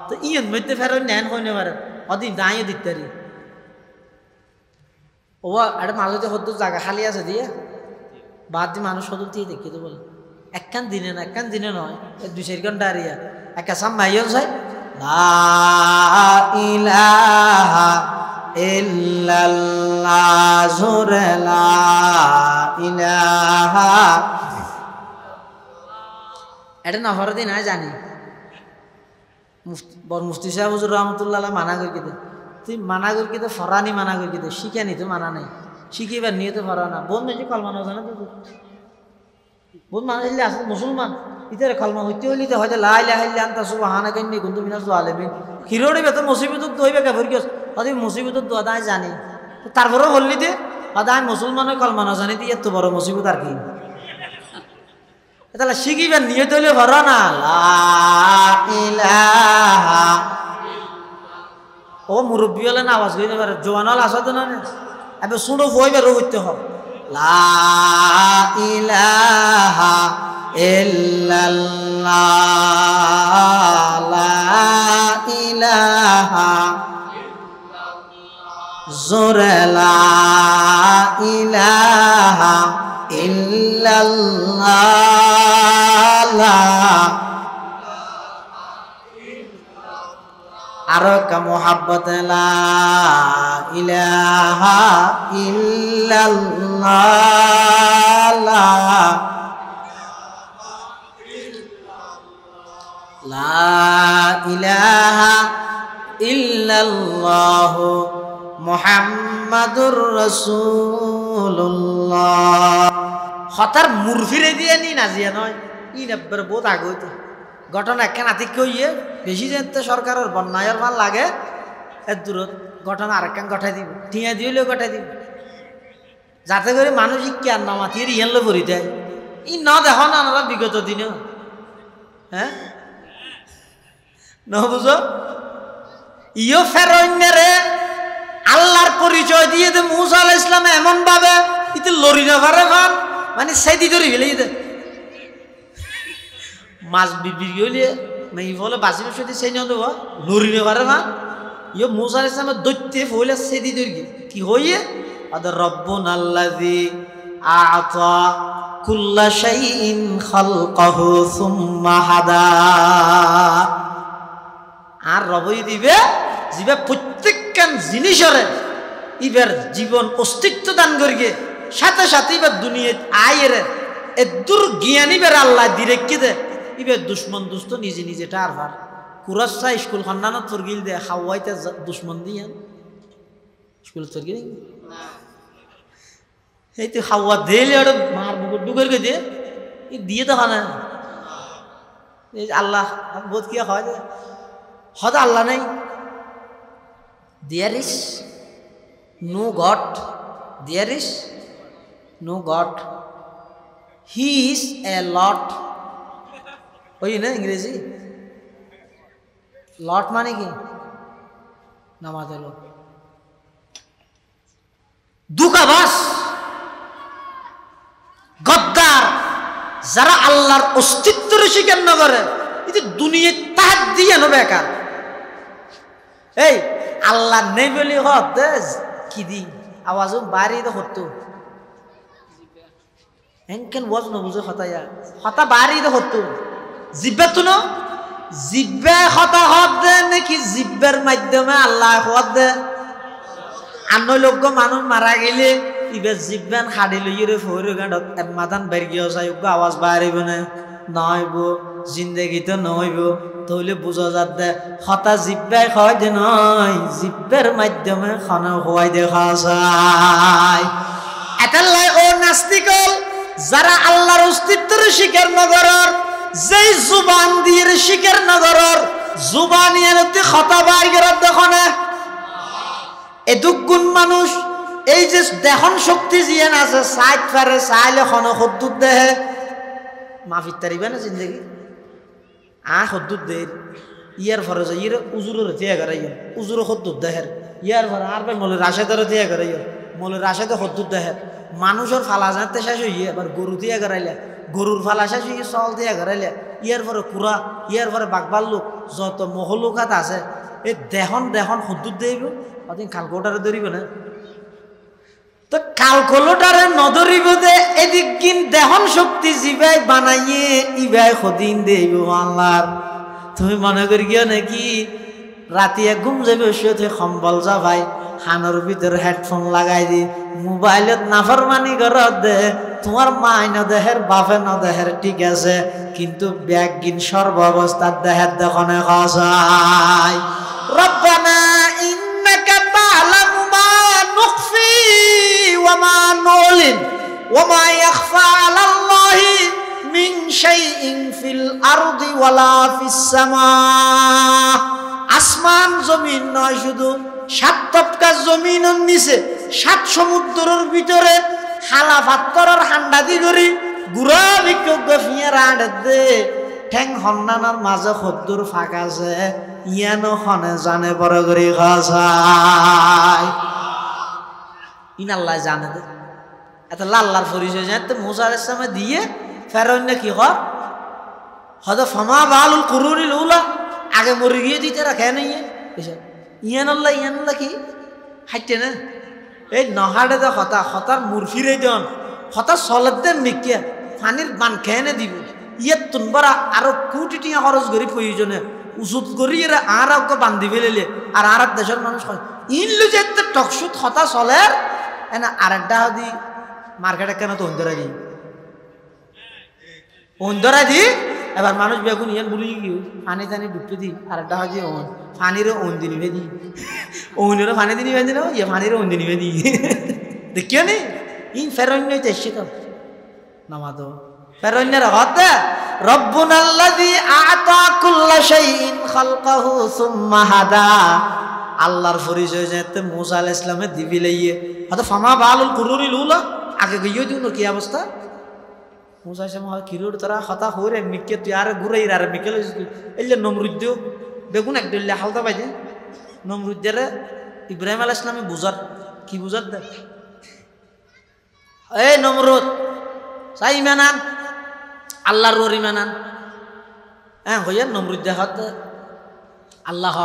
তো ইয়ন মধ্যে ফেরন নেন হইনে পারে অদিন দাঁড়িয়ে দিতে ও একটা মাঝে হদ্দুর জায়গা খালি আছে দিয়ে বাদ দিয়ে মানুষ হদুর দিয়ে দেখি তো বলে একখান দিনে নয় 2-4 ঘন্টা আরিয়া একটা সাম মাইয়ন চাই লা ইলাহা ইল্লাল্লাহ জোরে লা ইলাহা। এটা না হরে দিন আয় জানি মুফতি সাহেব হুজুর রহমতুল্লাহ মানা করি কেদে, তুই মানা করি কেদে ফরানি মানা করি কেদে, শিখে নি তো মানা নেই, শিখিবার নিয়ে তো ফরা না। বোন হয়েছে কলমা না জানে তো বোন মানুষ আসলে মুসলমান ইতারে কলমা হইতে হইলে তো হয়তো লা ইলাহা ইল্লা আনতা সুবহানাকা ইন্নী কুনতু মিনাজ জালিমিন। হিরোড়ে বেতন মুসিবতত দইবে কাফর কি আদি মুসিবতত দোয়া দাই জানি, তারপরেও বললি দে আদায় মুসলমানের কলমা না জানি দিয়ে এত বড় মুসিবত আর কি। তাহলে শিখিবার নিয়ে তৈলে ভরা না লা ইলাহা। ও মুরব্বী হলে না আওয়াজ করিতে পারে, জোয়ান হল আসা তো না এবার শুনো বইবার করতে হবে লা ইলাহা ইল্লাল্লাহ লা ইলাহা জোরে লা ইলাহা ইল্লাল্লাহ। আরো কা মোহাব্বত লা ইলাহা ইল্লাল্লাহ লা ইলাহা ইল্লাল্লাহ মুহাম্মাদুর রাসূলুল্লাহ। হতার মুরফিরে দিয়ে নি নাজিয়া নয় ই নেব্বার বহুত আগে হইতো ঘটনা একখান আতিক হইয়ে বেশি যেতে সরকারের বন্যায়ের মাল লাগে এর দূরত ঘটনা আরেকখান গঠাই দিব টিয়া দিলেও গঠাই দিব যাতে করে মানুষ ইজ্ঞান নামাতির ইহেনলো ভরি দেয় ই ন দেখো না আমরা বিগত দিনেও হ্যাঁ ন বুঝো ইও ফেরোইনারে আল্লাহর পরিচয় দিয়ে দে মূসা আলাইহিস সালাম এমন ভাবে ইতে লরি না পারে মান মানে সেদি ধরে ফেলে দে মাছ বিক্রি হইলে মানে বলে বাসি বসে সেই নিয়ে দেবো লরি না পারে মান ইও মূসা আলাইহিস সালামের দৈত্যে হইলে সেদি ধরে কি হইয়ে আদর রব্বুনাল্লাযী আ'তা কুল্লা শাইইন খালকাহু সুম্মা হাদা। আর রবই দিবে জিবে প্রত্যেকখান জিনিসরে ইবার জীবন অস্তিত্ব দান করিগে সাথে সাথে এবার দুনিয়া আয়ের এ দূর জ্ঞানী বের আল্লাহ দিরেকি দে ইবার দুশ্মন দুষ্ট নিজে নিজে টার ভার কুরাসা স্কুল খন্ডানত ফরগিল দে খাওয়াইতে দুশ্মন দিয়ে স্কুল ফরগিল এই তো খাওয়া দিলে ওটা মার বুকুর ডুকের গে দিয়ে দিয়ে তো হয় না এই আল্লাহ বোধ কি হয় হয়তো আল্লাহ নেই। There is no God. There is no God. He is a Lord. ওই না ইংরেজি লট মানে কি নামাজের লোক দুকাবাস গদ্দার যারা আল্লাহর অস্তিত্বের স্বীকার না করে এটা দুনিয়া তাহার দিয়ে নো বেকার এই আল্লাহ নেই বলি হত কি দি আওয়াজ বাড়ি তো হতো এনকেন ওয়াজ ন বুঝে হতায়া হতা বাড়ি তো হতো জিব্বা তো না জিব্বা হতা হত দে নাকি জিব্বার মাধ্যমে আল্লাহ হত দে আন্ন লোক মানুষ মারা গেলে ইবে জিব্বান হাড়ি লইরে ফইরে গাঁডত মাদান বের গিয়ে যায় আওয়াজ বাড়িব না নইব জিন্দেগি তো নইব তাহলে বুঝা যাত দে হতা জিব্বাই হয় যে নয় জিব্বার মাধ্যমে খানা হওয়াই দেখা যায় এটালাই ও নাস্তিকল যারা আল্লাহর অস্তিত্বের স্বীকার নগরর যেই জুবান দিয়ে স্বীকার নগরর জুবানিয়ার হতা বাইর দেখো না এদুগুণ মানুষ এই যে দেহন শক্তি জিয়ান আছে সাইড ফারে চাইলে খন সদ্দুর দেহে মাফির তারিবে না জিন্দগি সদ্দুর দে ইয়ার ফরে যায় ইয়ে উজুরের দিয়া করাই উজুর সদ্দুর দেহের ইয়ার ফরে আর ভাই মলের রাশেদের দিয়া করাই মলের রাশেদে সদ্দুর দেহের মানুষের ফালা জানতে শেষ হইয়ে এবার গরু দিয়া করাইলে গরুর ফালা শেষ হইয়ে চল দিয়া করাইলে ইয়ার পরে কুড়া ইয়ার পরে বাঘবার লোক যত মহলুকাত আছে এই দেহন দেহন সদ্দুর দেব ওদিন কালকোটারে ধরিব না তো কালকোটারে নধরিব দে এদিক কিন দেহন শক্তি জিবাই বানাইয়ে ইবাই সদিন দেব আল্লাহর তুমি মনে করি গিয়ে নাকি রাতিয়া ঘুম যাবে শুয়ে সম্বল যা ভাই হানোর ভিতরে হেডফোন লাগাই দি মোবাইলত নাফরমানি করত দে তোমার মাই ন দেহের বাপে ন দেহের ঠিক আছে কিন্তু ব্যাগ গিন সর্ব অবস্থার দেহের দেখনে খায় রব্বানা ইন্নাকা তা'লামু মা নুখফি ওয়া মা নু'লিন ওয়া মা ইয়াখফা 'আলাল্লাহি মিন শাইইন ফিল আরদি ওয়ালা ফিস সামা আসমান জমিন নয় শুধু সাত তপকা জমিনের নিচে সাত সমুদ্রের ভিতরে হালা পাত্তরের হান্ডা দি করি গুড়া বিজ্ঞ ফিয়ারা দে ঠেং হন্নানার মাঝে সদ্দুর ফাঁক আছে ইয়ানো খনে জানে বড় করে খায় ইনাল্লাহ জানে দে এত লাল্লার পরিচয় জানে তো মুসা আলাইহিস সালাম দিয়ে ফেরাউন কি কর হয়তো ফামা বালুল কুরুনিল উলা আগে মরে গিয়ে দিতে রাখে নাই ইয়ানাল্লাহ কি হাইটে না এই নহাড়ে দে হতার মুরফিরে দেন হতা চলত দে মিকিয়া পানির বান খেয়ে নে দিব ইয়াত তুনবারা আরো কোটি টিয়া খরচ করি প্রয়োজনে উচুত করি এরা আর বান্ধি ফেলেলে আর দেশের মানুষ হয় ইনলু যে টকসুত হতা চলে এনা আরেকটা দি মার্কেটে কেন তো অন্ধরা দি এবার মানুষ বেগুন ইয়ান বলি কি পানি টানি ডুবতে দি আরেকটা হয় যে পানিরও ওন্দি নিবে দি ওনেরও পানি দি নিবে দিন ইয়ে পানিরও ওন্দি নিবে দি দেখিও নি ইন ফেরন্য এসছে তো নামাতো ফেরন্যের হতে রব্বুনাল্লাযী আ'তা কুল্লা শাইইন খালকাহু সুম্মা হাদা আল্লাহর পরিচয় যেতে মুসা আলাইহিস সালামে দিবি লইয়ে হয়তো ফামা বালুল কুরুনিল উলা আগে গইও দিন কি অবস্থা মুসা আলাইহিস সালাম কিরুর তারা হতা হইরে মিকে তুই আর ঘুরাই আর মিকে লইছ এলে নমরুদ বেগুন এক দিল্লা হালতা পাইছে নমরুদের ইব্রাহিম আলাইহিস সালামে বুঝার কি বুঝার দে এই নমরুদ চাই ইমানান আল্লাহর ওর ইমানান হইয়া নমরুদ দেখাত আল্লাহ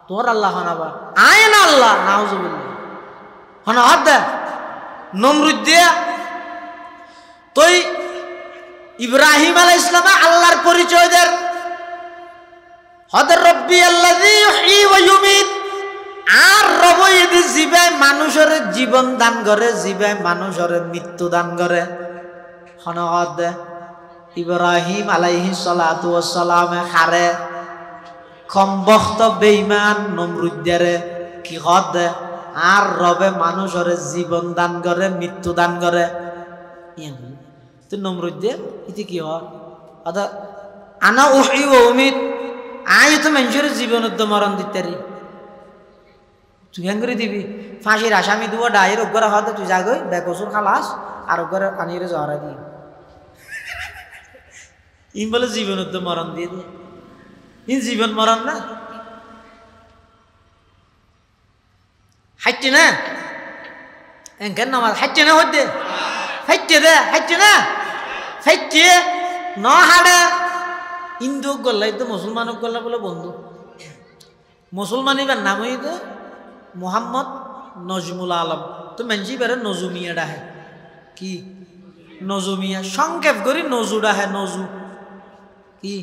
তোর আল্লাহ হনাবা আয় না আল্লাহ নাউজুবিল্লাহ হনা হাত দে নমরুদ দিয়া তুই ইব্রাহিম আলাইহিস সালাম আল্লাহর পরিচয় দের হদের রব্বি আল্লাযী ইউহয়ী ওয়া ইউমীত আর রব এদি জিবাই মানুষের জীবন দান করে জিবাই মানুষের মৃত্যু দান করে হনগত দে ইব্রাহিম আলাইহিস সালাতু ওয়াস সালামে হারে কমবখত বেঈমান নমরুদরে কি হদ দে আর রবে মানুষের জীবন দান করে মৃত্যু দান করে তো নমরুদ দে ইতি কি হয় আদা আনা উহয়ী ওয়া উমীত আয় তো মানুষের জীবনত মরণ দিতারি তুই কেন করে দিবি ফাঁসির আসামি দুয়া ডায়ের অগ্গরা হতে তুই যাগই বেকসুর খালাস আর অগ্গরা আনিয়ে জহরা দি ইন বলে জীবনত মরণ দিয়ে দে ইন জীবন মরণ না হাইটে না এনকেন নামাজ হাইটে না হইতে হাইটে দে হাইটে না হাইটে ন হাড়ে হিন্দু গল্লাই তো মুসলমান গল্লা বলে বন্ধু মুসলমান এবার নাম হইতে মোহাম্মদ নজমুল আলম তো মেনজি বেড়ে নজুমিয়া ডাহে কি নজুমিয়া সংক্ষেপ করি নজু ডাহে নজু কি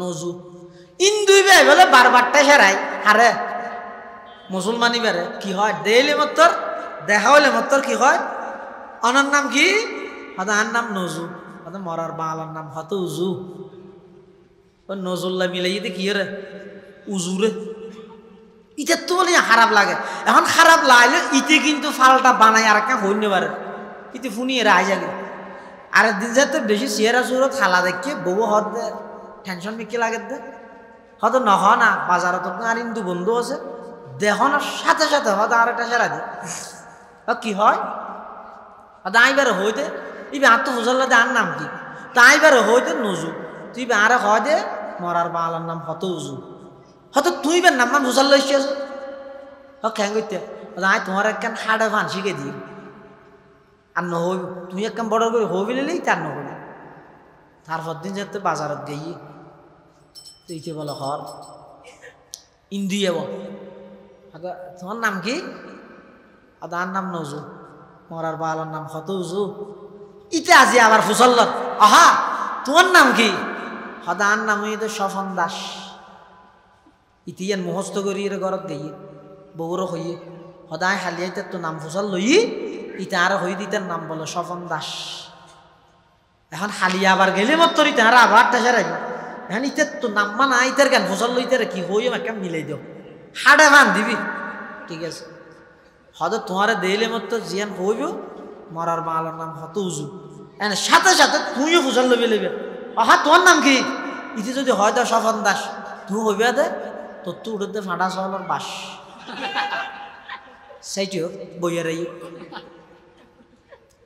নজু ইন্দুই বে বলে বারবারটা সেরাই হারে মুসলমানি বেড়ে কি হয় দেইলে মত্তর দেখা হইলে মত্তর কি হয় অনার নাম কি হয়তো আর নাম নজু হয়তো মরার বাংলার নাম হয়তো উজু নজরুল্লাহ মিলাই দিয়ে কি রে উজুরে ইটা তো বলে খারাপ লাগে এখন খারাপ লাগলে ইতে কিন্তু ফালটা বানাই আর একটা হইতে পারে ইতে ফুনিয়ে রায় যাবে আর দিন যাতে বেশি চেহারা চুরত খালা দেখে বউ হত দে টেনশন মিকি লাগে দে হয়তো নহ না বাজারত আর হিন্দু বন্ধু আছে দেহ না সাথে সাথে হয়তো আর একটা সেরা দে কি হয় হয়তো আইবারে হইতে ইবে আর তো বুঝাল দে আর নাম কি তা আইবারে হইতে নজু তুই আরে হয় দে মরার বাংলার নাম হত উজু হয়তো তুই বের নাম নাম বুঝাল লইছি আছে খেয়ে করতে আই তোমার একখান হাড়ে ভান শিখে দিই আর নহইব তুই একখান বড় করে হবি নিলেই তার নহইব তারপর দিন যেতে বাজারত গিয়ে তুইকে বলো হর ইন্দুয়ে বল তোমার নাম কি আর নাম নজু মরার বাংলার নাম হত উজু ইতে আজি আবার ফুসল্ল আহা তোমার নাম কি হদার নাম হইতে স্বপন দাস ইতিয়ান মুহস্ত করি ঘরত গিয়ে বউর হইয়ে সদায় হালিয়াইতে তো নাম ফুসল লই ইটা আর হই দিতেন নাম বলো স্বপন দাস এখন হালিয়া আবার গেলে মত্তর ইতে আর আবার টেসা রাখি এখন ইতে তো নাম মানা ইতার জ্ঞান ফুসল লইতে কি হই আমাকে মিলাই দিও হাড়ে বান দিবি ঠিক আছে হয়তো তোমার দেইলে মতো জিয়ান হইব মরার বাংলার নাম হত উজু এনে সাথে সাথে তুইও ফুসল লবি লইবে আহা তোমার নাম কি ইতি যদি হয় তো স্বপন দাস তুই হইবে দে তোর তো উঠে ফাঁটা চলার বাস সেইটিও বইয়ের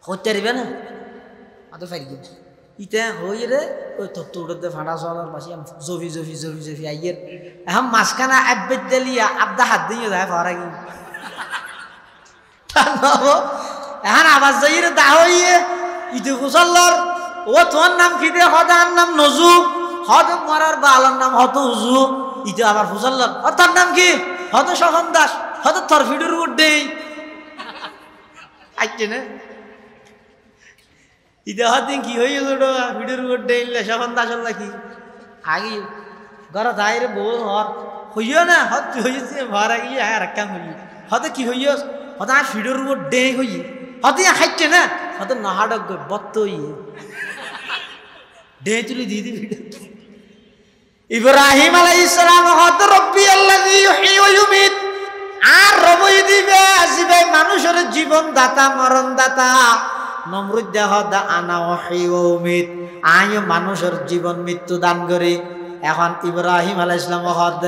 হইতে পারিবে না অত ফারি ইতে হই রে ওই তোর তো উঠে ফাঁটা চলার বাসি জফি জফি জফি জফি আইয়ের এখন মাঝখানা আব্বেদ দিলিয়া আবদা হাত দিয়ে যায় ভরা কি এখন আবার যাই রে দা হইয়ে ইতে ফুসল্লর ও তোমার নাম কি দে হদার নাম নজু হদ মরার বালার নাম হত উজু ইতে আবার ফুসল্লর ও তার নাম কি হত স্বপন দাস হত তোর ভিডিওর উপর দেই আইছে না ইতে হদিন কি হয়ে গেল ভিডিওর উপর দেইলে স্বপন দাস হল কি আগে ঘর যাই রে বউ হর হইও না হত হয়েছে ভরা গিয়ে আর কাম হই হত কি হইও হত আর ভিডিওর উপর দে হই হত খাইছে না হত নাহাডক বত্ত ইয়ে ডে তুলি দিয়ে দিবি ইব্রাহিম আলাইহিস সালাম হত রব্বি আল্লাযী ইউহয়ী ওয়া ইউমীত আর রবই দিবে আসবে মানুষের জীবন দাতা মরণ দাতা নমরুদ দেহ দা আনা ওয়াহী ওয়া উমীত আয় মানুষের জীবন মৃত্যু দান করে এখন ইব্রাহিম আলাইহিস সালাম হদ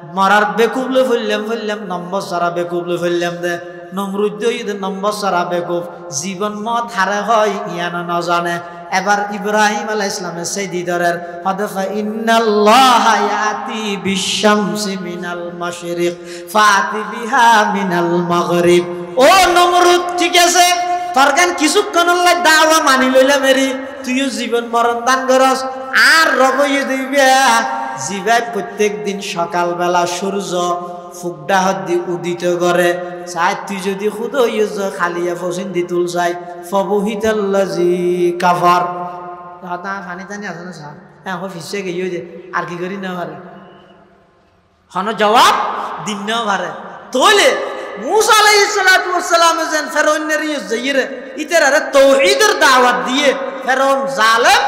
মরার বেকুবলে ফেললাম নম্বর সারা বেকুবলে ফেললাম দে নমরুদ দে নম্বর সারা বেকুব জীবন মত হারে হয় ইয়ানা না জানে এবার ইব্রাহিম আলাইহিস সালামের সেই দিদারের হদফা ইন্নাল্লাহা ইয়াতি বিশ-শামসি মিনাল মাশরিক ফাতি বিহা মিনাল মাগরিব ও নমরুদ ঠিক আছে তোর গান কিছুক্ষণ লাই দাওয়া মানি লইলাম এরি তুইও জীবন মরণ দান করস আর রবইয়ে দিবে জিবাই প্রত্যেক দিন সকালবেলা সূর্য ফুকডা হদ্দি উদিত করে চাই তুই যদি খুদ হইস খালিয়া ফসিন দি তুল চাই ফবহিতাল্লাজি কাফার হতা ফানি টানি আছে না স্যার হ্যাঁ ফিসে গিয়ে যে আর কি করি না পারে হন জবাব দিন না পারে তোলে মুসা আলাইহিস সালাতু ওয়াস সালাম যেন ফেরাউনের যাইরে ইতারে তাওহীদের দাওয়াত দিয়ে ফেরাউন জালেম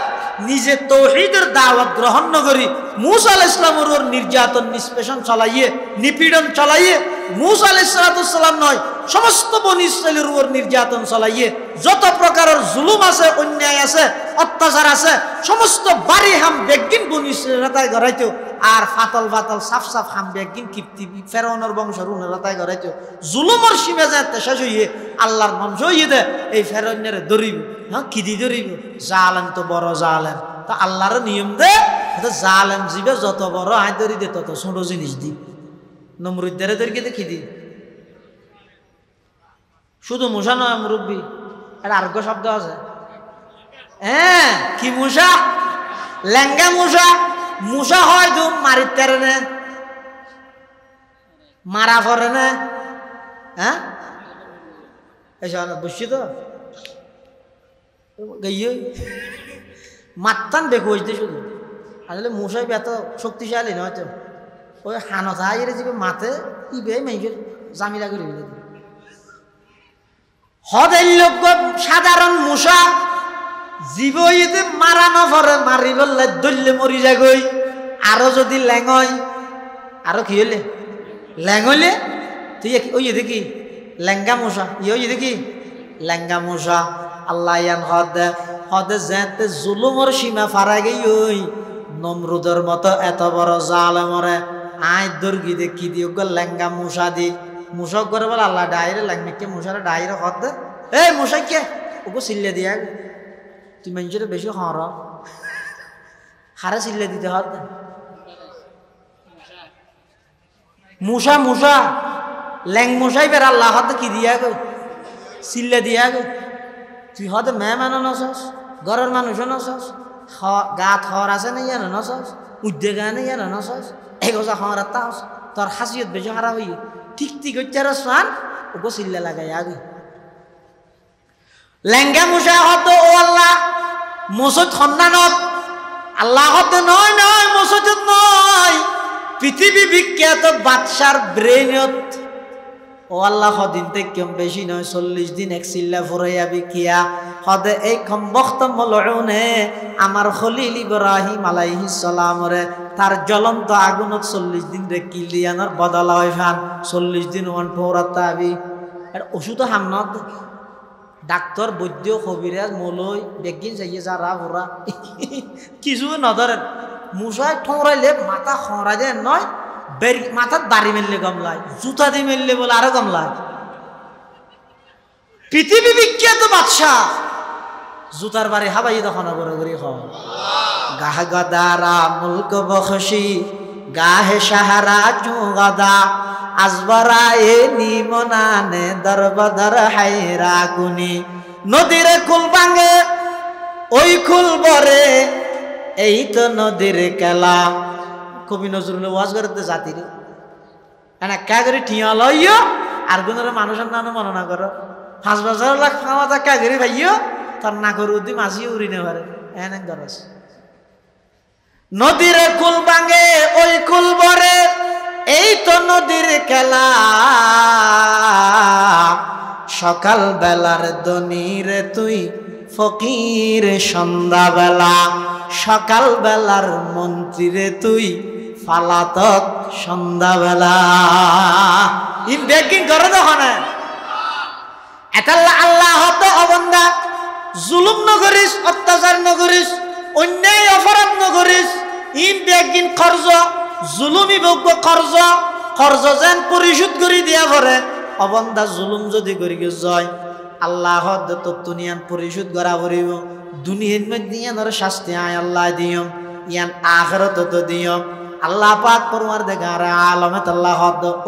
নিজে তাওহীদের দাওয়াত গ্রহণ না করি মুসা আলাইহিস সালামের উপর নির্যাতন নিষ্পেষণ চালাইয়ে নিপীড়ন চালাইয়ে মুসা আলাইহিস সালাতু ওয়াস সালাম নয় সমস্ত বনি ইসরাইলের উপর নির্যাতন চালাইয়ে যত প্রকারের জুলুম আছে অন্যায় আছে অত্যাচার আছে সমস্ত বাড়ি হাম বেগিন বনি ইসরাইল রাতায় গড়াইতো আর ফাতল ফাতল সাফ সাফ হাম বেগিন কিপ্তি ফেরাউনের বংশের রাতায় গড়াইতো জুলুমের সীমা যাতে শেষ হইয়ে আল্লাহর মন হইয়ে দে এই ফেরাউনের ধরিব হ্যাঁ কি দি ধরিব জালেম তো বড় জালেম তা আল্লাহর নিয়ম দে জালেম জিবে যত বড় আয় ধরি দে তত ছোট জিনিস দি নমরুদ্দের ধরিকে দেখি দি শুধু মূষা নয় মুরব্বী একটা আরোগ্য শব্দ আছে হ্যাঁ কি মূষা লেঙ্গা মূষা মূষা হয় তো মারিতে না মারা পড়ে না হ্যাঁ এইসব বুঝছি তো গাইয়ে মাত্তান বেকু হইতে শুধু আসলে মশাই এত শক্তিশালী নয় তো ওই হানতা এর যে মাতে ইবে মেঘের জামিলা করে দিল হদের লোক সাধারণ মশা জীব ইতে মারানো পরে মারি বললে দললে মরি যাগই আরো যদি ল্যাঙয় আরো কি হইলে ল্যাং হইলে তুই ওই দেখি লেঙ্গা মশা ইয়ে দেখি লেঙ্গা মশা আল্লাহ ইয়ান হদে হদে যেতে জুলুমর সীমা ফারা গেই ওই নমরুদের মতো এত বড় জালেমরে আয় দর্গি দে কি দিও গো লেঙ্গা মশা দি মশা করে বলে আল্লাহ ডাইরে লেঙ্গিকে মশারে ডাইরে হদে এই মশাই কে ওকে সিল্লে দিয়া তুই মানুষের বেশি হর হারে সিল্লে দিতে হদ মশা মশা ল্যাং মশাই বের আল্লাহ হতে কি দিয়া গো সিল্লে দিয়া গো তুই হতে মেহমানও নসস ঘরের মানুষও নসস গা থর আছে না ইয়ানো নসস উদ্যোগ আনে ইয়ানো নসস এগোজা হওয়ার তাস তোর হাসিয়ত বেশি হারা হই ঠিক ঠিক হচ্ছে সান ওগো সিল্লে লাগাই আগে লেঙ্গা মশা হতো ও আল্লাহ মসুদ সন্ধানত আল্লাহ হতে নয় নয় মসুদ নয় পৃথিবী বিখ্যাত বাদশার ব্রেইনত ও আল্লাহ হদিন থেকে বেশি নয় 40 দিন এক চিল্লা ফুরাইয়া বিকিয়া হদে এই কমবখত মলউনে আমার খলিল ইব্রাহিম আলাইহিস সালামরে তার জ্বলন্ত আগুনত 40 দিন রে কিলিয়ানোর বদলা হয় ফান 40 দিন ওয়ান পৌরাতাবি আর ওষুধ হামনত ডাক্তার বৈদ্য কবিরাজ মলই বেগিন যাইয়ে যারা ওরা কিছু নধরেন মুসাই ঠোঁরাইলে মাথা খরা যায় নয় মাথার দাড়ি মেললে গমলায় জুতা দিয়ে মেললে বলে আরো গমলায় পৃথিবী বিখ্যাত বাদশাহ জুতার বাড়ি হাবাই তখন বরাবরই হয় গাহ গদারা মুলক বখশি গাহে সাহারা চুগদা আজবরা এ নিমনানে দরবদর হায়রা কুনি নদীরে কুল ভাঙে ওই কুল বরে এই তো নদীর খেলা কবি নজরুল ওয়াজ করতে জাতির এনা কা করে ঠিয়া লইও আর গুণের মানুষের নাম মননা করো 5,000 লাখ খাওয়া তা কা করে ভাইও তার না করে উদি মাঝি উড়ি নে পারে এনে গরস নদীরে কুল ভাঙে ওই কুল বরে এই তো নদীর খেলা সকাল বেলার দনিরে তুই ফকির সন্ধ্যা বেলা সকাল বেলার মন্ত্রীরে তুই ফালাতক সন্ধ্যা বেলা ইন বেকিং করে তখন এতাল্লা আল্লাহ হতো অবন্দা জুলুম নগরিস অত্যাচার নগরিস অন্যায় অপরাধ নগরিস ইন বেকিং খরচ জুলুমি ভোগ্য খরচ যেন পরিশোধ করে দিয়া পরে অবন্দা জুলুম যদি করি জয় আল্লাহ তত্তুনিয়ান পরিশোধ করা পড়িব দুনিয়ার মধ্যে ইয়ানোর শাস্তি আয় আল্লাহ দিয়ম ইয়ান আখিরাত তো দিয়ম আল্লাহ পাক পরমার দেখার আলমত আল্লাহ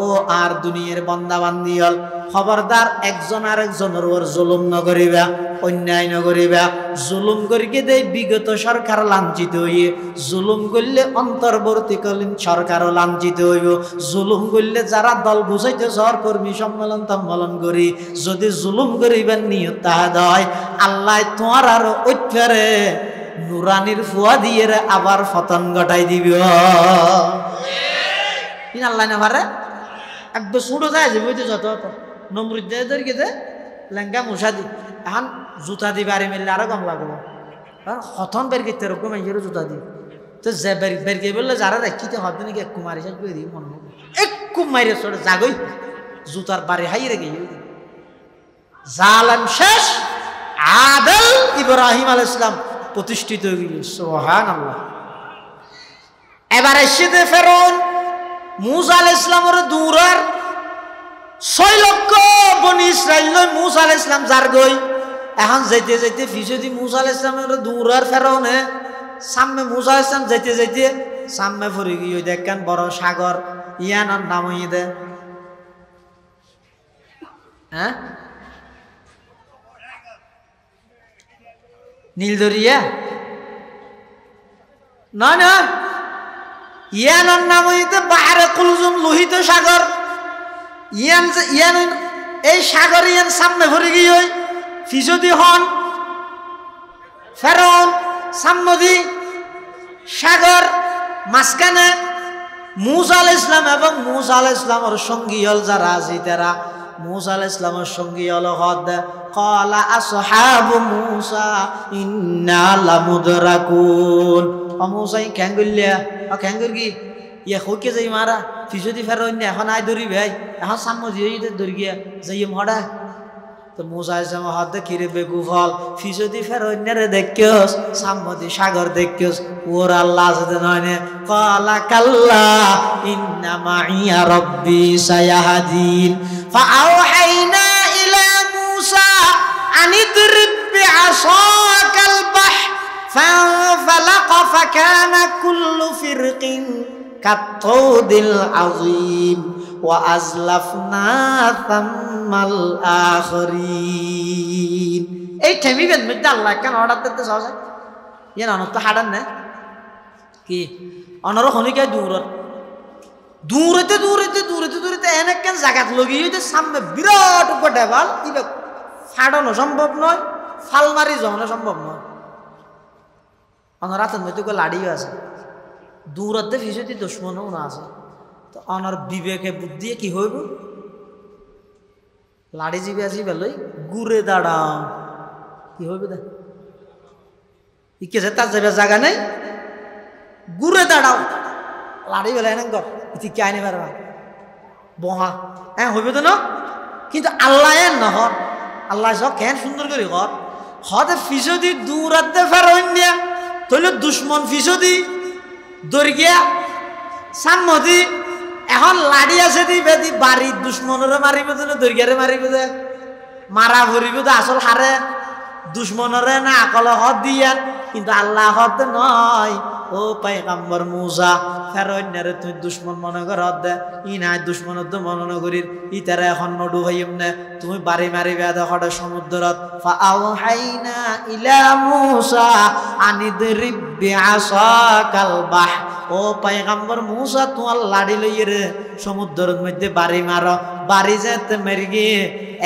ও আর দুনিয়ার বান্দা বান্দি হল খবরদার একজন আর একজনের ওর জুলুম নকরিবা অন্যায় নকরিবা জুলুম করিকে দেই বিগত সরকার লাঞ্ছিত হইয়ে জুলুম করলে অন্তর্বর্তীকালীন সরকারও লাঞ্ছিত হইব জুলুম করলে যারা দল বুঝাইতে সহকর্মী সম্মেলন করি যদি জুলুম করিবার নিয়ত তাহাদ হয় আল্লাহ তোমার আর ঐক্যরে নুরানির ফুয়া দিয়ে আবার ফতন ঘটাই দিব আল্লাহ না পারে একদম ছোটো যায় যে বুঝতে যত নমরুদ্দের গেছে লেঙ্গা মশা দি এখন জুতা দি বাড়ি মেললে আরো কম লাগবো হতন বের করতে এরকম জুতা দি তো যে বের কে বললে যারা দেখিতে হত নাকি একটু মারি শেষ করে দিই মনে একটু মাইরে চড়ে জাগই জুতার বাড়ি হাইরে গিয়ে জালেম শেষ আদল ইব্রাহিম আলাইহিস সালাম প্রতিষ্ঠিত হয়ে গেল সুবহানাল্লাহ এবার এসে ফেরাউন মূসা আলাইহিস সালামের দূরার 6 লক্ষ বনি ইসরাইল মূসা আলাইহিস সালাম যার গই এখন যাইতে যাইতে ফিসদি মূসা আলাইহিস সালামের দূরার ফেরাউনে সামনে মূসা আলাইহিস সালাম যাইতে যাইতে সামনে পড়ে গিয়ে দেখেন বড় সাগর ইয়ানোর নাম হইয়ে দে হ্যাঁ নীলদরিয়া নয় না, ইয়ানোর নাম হইতে বাহারে কুলজুম, লোহিত সাগর। ইয়ান এই সাগর ইয়ান সামনে ভরে গিয়ে ফিসদি হন ফেরন সাম্মদি সাগর মাঝখানে মূসা আলাইহিস সালাম এবং মূসা আলাইহিস সালামের সঙ্গী হল যারা আছে তারা মূসা আলাইহিস সালামের সঙ্গী হল হদ ক্বালা আসহাবু মূসা ইন্না লামুদরাকুন। ও মূসা কেন গইলা ও কেন গি ইয়া হইকে যাই মারা ফিসদি ফেরন এখন আই দরি ভাই এখন সাম্মদি হইতে দরি গিয়া যাই মড়া। তো মূসা আলাইহিস সালাম হদ কিরে বেকুফল ফিসদি ফেরনরে দেখিস সাম্মদি সাগর দেখিস ওর আল্লাহ আছে নয়নে। ক্বালা কাল্লা ইন্না মাইয়া রাব্বি সায়াহদিন ফাআওহাইনা ইলা মূসা আনিদরিব বিআসাকাল বাহর ফানফালাকা ফাকানা কুল্লু ফিরকিন কাত্তাউদিল আযীম ওয়া আজলাফনা থাম্মাল আখিরিন। এই ঠেমিবেন মধ্যে আল্লাহ কেন অর্ডার দিতে সহজে ইয়ে না তো হাডান না কি অনর খনিকায় দূরতে এনে কেন জায়গাত লগি হইতে সামনে বিরাট ডেবাল ইবে ফাড়ানো সম্ভব নয়, ফালমারি জমানো সম্ভব নয়। অনর হাতের মধ্যে লাড়িও আছে, দূরতে ফিসতি দুশ্মনও না আছে। তো অনর বিবেকে বুদ্ধি কি হইব লাড়ি জিবে আসি বেলই ঘুরে দাঁড়াও কি হইবে দা ইকেছে তার যাবে জায়গা নেই ঘুরে দাঁড়াও লাড়ি বেলা এনে গর ইতি কে আনি পারবা বহা হ্যাঁ হইবে তো না। কিন্তু আল্লাহ নহর আল্লাহ সব কেন সুন্দর করে ঘর হতে ফিসদি দূরাতে ফেরোন্যা তৈল দুশ্মন ফিসদি দর্গিয়া সাম্মদি এখন লাড়ি আছে দি বেদি বাড়ি দুশ্মনরে মারিব না দর্গিয়ারে মারিব দে মারা ভরিব দে আসল হারে দুশ্মনরে না আকল হদ দিয়া। কিন্তু আল্লাহ হদ নয় ও পয়গম্বর মূসা ফেরোন্যারে তুই দুশ্মন মনে কর দে ই নাই দুশ্মন তো মনে করির ই তারা এখন নডু হইম না তুমি বাড়ি মারিবে দেখে সমুদ্রত। ফাআওহাইনা ইলা মূসা আনিদরিব বিআসাকাল বাহর। ও পয়গম্বর মূসা তোমার লাড়ি লইয়ে রে সমুদ্রের মধ্যে বাড়ি মারো, বাড়ি যেতে মেরে গিয়ে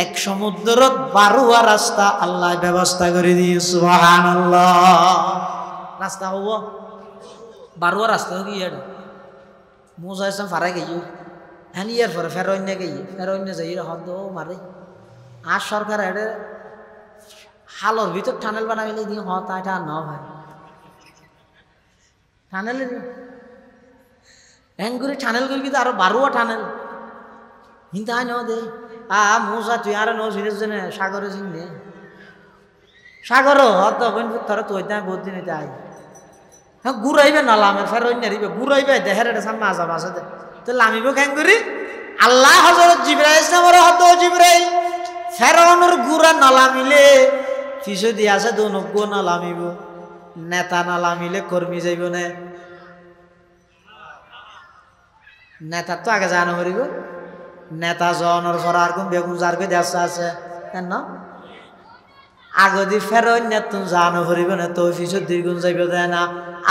এক সমুদ্রত বারুয়া রাস্তা আল্লাহ ব্যবস্থা করে দিয়ে সুবহানাল্লাহ। রাস্তা হবো বারুয়া রাস্তা গিয়ে মূসা ইসলাম ফারা গিয়ে হ্যাঁ ইয়ার পরে ফেরোন্যা গিয়ে ফেরোন্যা যাই হদ মারে আর সরকার এটা হালর ভিতর টানেল বানাইলে দিয়ে হতা এটা ন ভাই টানেল হ্যাং করে টানেল করে কিন্তু আরো বারুয়া টানেল কিন্তু আয় ন দে মূসা তুই আর ন চিনিস জেনে সাগরে চিনি সাগরও হত তোরা তুই বহুত দিন এটা আই হ্যাঁ ঘুরাইবে না লামের ফেরোন্যারিবে ঘুরাইবে দেহের এটা সামনে আজাব আছে দে তো লামিব কেন করি আল্লাহ হযরত জিবরাইল ইসলামের হত জিবরাইল ফেরৌনের গুড়া নলামিলে ফিসে দিয়ে আছে দনজ্ঞ নলামিব নেতা নলামিলে কর্মী যাইব না নেতা তো আগে জানো করিব নেতা জনের পর আর কোন বেগুন যার দেশ আছে কেন আগদি ফেরোন্যা তুমি জানো করিব না তো ফিসে দ্বিগুণ যাইব দেয় না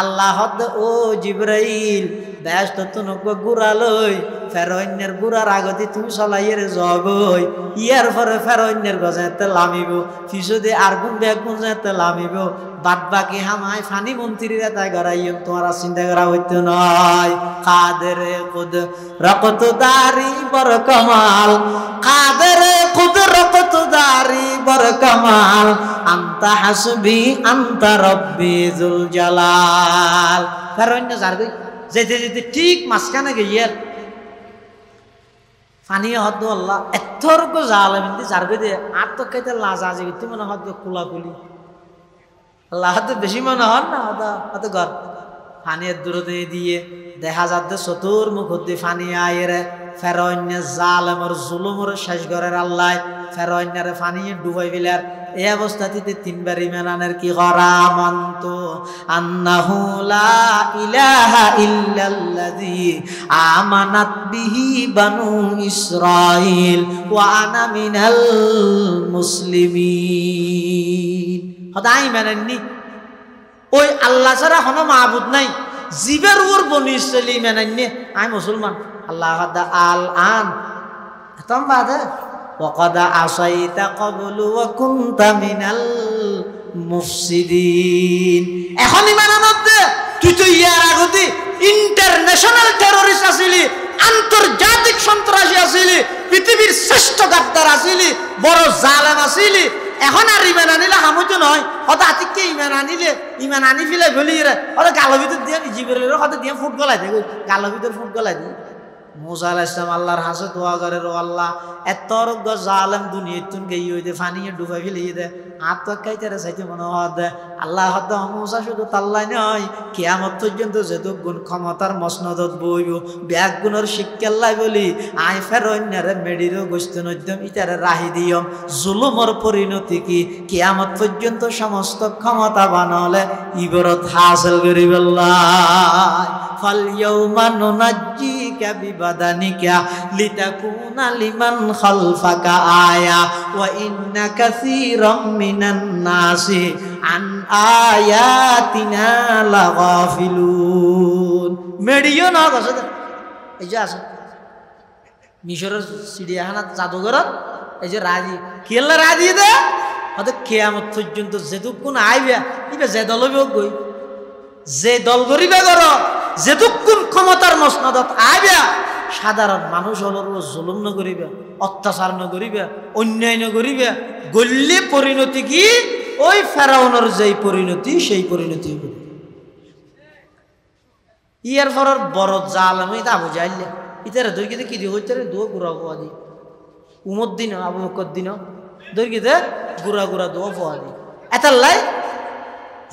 আল্লাহ ও জিবরাইল দেশ তো তুনজ্ঞ গুড়া লই ফেরোন্যের গুড়ার আগতি তুমি চলাইয়ের জগই ইয়ার পরে ফেরোন্যের গজাতে লামিব ফিসদে আর গুণ বেগুন যাতে লামিব বাদ বাকি হামাই ফানি মন্ত্রীরা তাই গড়াইম তোমার চিন্তা করা হইতে নয়। কাদের কুদ রকত দারি বর কমাল কাদের কুদ রকত দারি বর কমাল আন্তা হাসবি আন্তা রব্বি জুল জালাল। ফেরোন্যা যার গই যেতে যেতে ঠিক মাঝখানে গিয়ার ফানিয়ে হদ আল্লাহ এতর্ক জালে বিন্দি যারবে দে আর তো খাইতে লাজা যে তুই মনে হদ কুলাকুলি আল্লাহ তো বেশি মনে হন না হত ঘর ফানিয়ের দূরতে দিয়ে দেখা যাচ্ছে চতুর মুখ দিয়ে ফানি আয়েরে ফেরোন্যা জালেমর জুলুমর শেষ ঘরের আল্লাহ ফেরোন্যারে ফানিয়ে ডুবাই ফেলার এই অবস্থাতে তিনবার ইমানের কি করা মানত আন্নাহু লা ইলাহা ইল্লাল্লাযী আমানাত বিহি বানু ইসরাঈল ওয়া আনা মিনাল মুসলিমিন। খোদাই মানেননি ওই আল্লাহ ছাড়া কোনো মাবুদ নাই জিবের ওর বনি ইসরাইল ইমান আননে আই মুসলমান আল্লাহ হাদা আল আন তম বাদে ওয়াকাদ আসাইতা ক্বাবলু ওয়া কুনতা মিনাল মুফসিদিন এখন ইমান আনতে তুই তো ইয়ার আগতে ইন্টারন্যাশনাল টেররিস্ট আছিলি আন্তর্জাতিক সন্ত্রাসী আছিলি পৃথিবীর শ্রেষ্ঠ গাদ্দার আছিলি বড় জালেম আছিলি এখন আর ইমান আনিলে হামতো নয় হয়তো আতিককে ইমান আনিলে ইমান আনি ফেলে বলি রে হয়তো গালো ভিতর দিয়ে জিবরেলের হয়তো দিয়ে ফুট গলাই দেয় গালো ভিতর ফুট গলাই দিয়ে মুসা আলাইহিস সালাম আল্লাহর হাসে দোয়া করে ও আল্লাহ এত রোগ জালেম দুনিয়া তুন গই হইতে ফানিয়ে ডুবাই ফেলিয়ে দে হাত তো কাইতারে চাইতে মনে হয় দে আল্লাহ হয়তো মুসা শুধু তাল্লাই নয় কিয়ামত পর্যন্ত যেহেতু গুণ ক্ষমতার মসনদত বইব ব্যাগ গুণের শিক্ষাল্লাই বলি আই ফের অন্যারে মেডিরও গোস্ত নদ্যম ইটারে রাহি দিয়ম জুলুমর পরিণতি কি কিয়ামত পর্যন্ত সমস্ত ক্ষমতা বানালে ইবরত হাসিল করিবেল্লাহ ফালইয়াউমা নুনাজ্জিকা বিবাদানিকা লিতাকুনা লিমান খালফাকা আয়া ওয়া ইন্না কাসীরাম মিনান নাসি আন আয়াতিনা লাগাফিলুন মেডিও না গছে এই যে আছে মিশরের চিড়িয়াখানা জাদুঘরত এই যে রাজি কেলা রাজি দে হয়তো কিয়ামত পর্যন্ত যেটুকুন আইবা ইবে যে দলবে গই যে দল গরিবে গর যেটুকুন ক্ষমতার মসনদত আইবা সাধারণ মানুষ হল জুলুম ন করিবে অত্যাচার ন করিবে অন্যায় ন করিবে গল্লে পরিণতি কি ওই ফেরাউনের যেই পরিণতি সেই পরিণতি হবে ইয়ার ফরর বড় জালেম এটা আবু জাইল ইতারে দই গিয়ে কি দিয়ে হইতে দো গুড়া গোয়া দি উমর দিন আবু বকর দিন দই গিয়ে গুড়া গুড়া দো ফোয়া দি এটার লাই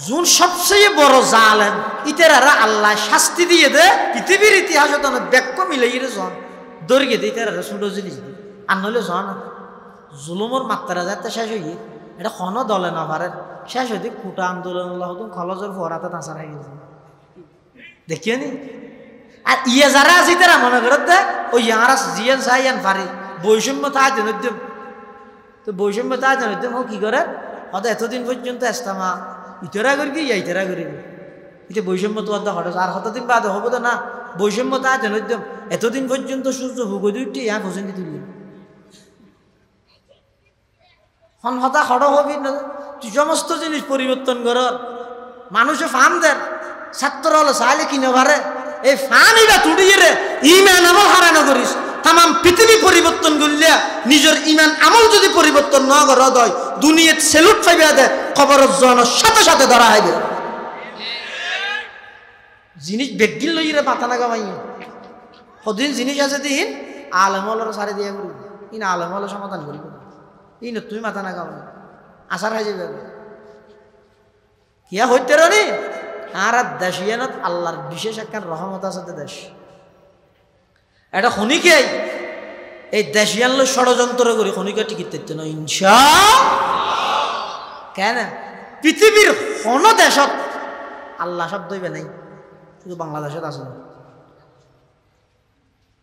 জুন সবচেয়ে বড় জালেম ইতারা আল্লাহ শাস্তি দিয়ে দে পৃথিবীর ইতিহাসে তো ব্যাখ্য মিলে গিয়ে জন দৌড় গিয়ে ইতারা ছোট জিনিস দি আর নইলে জন জুলুমর মাত্রা যাতে শেষ হয়ে এটা কোনো দলে না পারে শেষ হইতে কুটা আন্দোলন খলজের ফরাতে নাচার হয়ে গেছে দেখিও নি আর ইয়ে যারা আছে তারা মনে করে দে ওই ইয়ারা জিয়ান সাইয়ান পারি বৈষম্য তা জনদ্যম তো বৈষম্য তা জনদ্যম ও কি করে হয়তো এতদিন পর্যন্ত এস্তামা ইতরা করি ইতরা করি এটা বৈষম্য তো হঠাৎ আর হতদিন বাদে হবো তো না বৈষম্য তা জনদ্যম এতদিন পর্যন্ত সূর্য হুগো দুইটি ইয়া পছন্দ তুলি হন হতা হড় হবি না তুই সমস্ত জিনিস পরিবর্তন কর মানুষে ফান দেন ছাত্র হলো চাইলে কিনে পারে এই ফানই বা তুড়িয়ে রে ইমান আমল হারানো করিস তাম পৃথিবী পরিবর্তন করলে নিজের ইমান আমল যদি পরিবর্তন না করা হয় দুনিয়াত সেলুট পাইবে দে খবরের জনের সাথে সাথে ধরা হইবে জিনিস বেগিল লইরে মাথা না কামাই সদিন জিনিস আছে দিন আলমলের সারি দিয়ে করি ইন আলমলের সমাধান করিব ইন তুমি মাথা না কামাই আশার হয়ে যাবে কিয়া হইতে রি আর দেশিয়ানত আল্লাহর বিশেষ একটা রহমত আছে দেশ এটা খনিকে এই দেশিয়ান লোক ষড়যন্ত্র করি খনিকে টিকিট দিতে না ইনশা কেন পৃথিবীর কোন দেশত আল্লাহ শব্দ হইবে নাই শুধু বাংলাদেশত আছে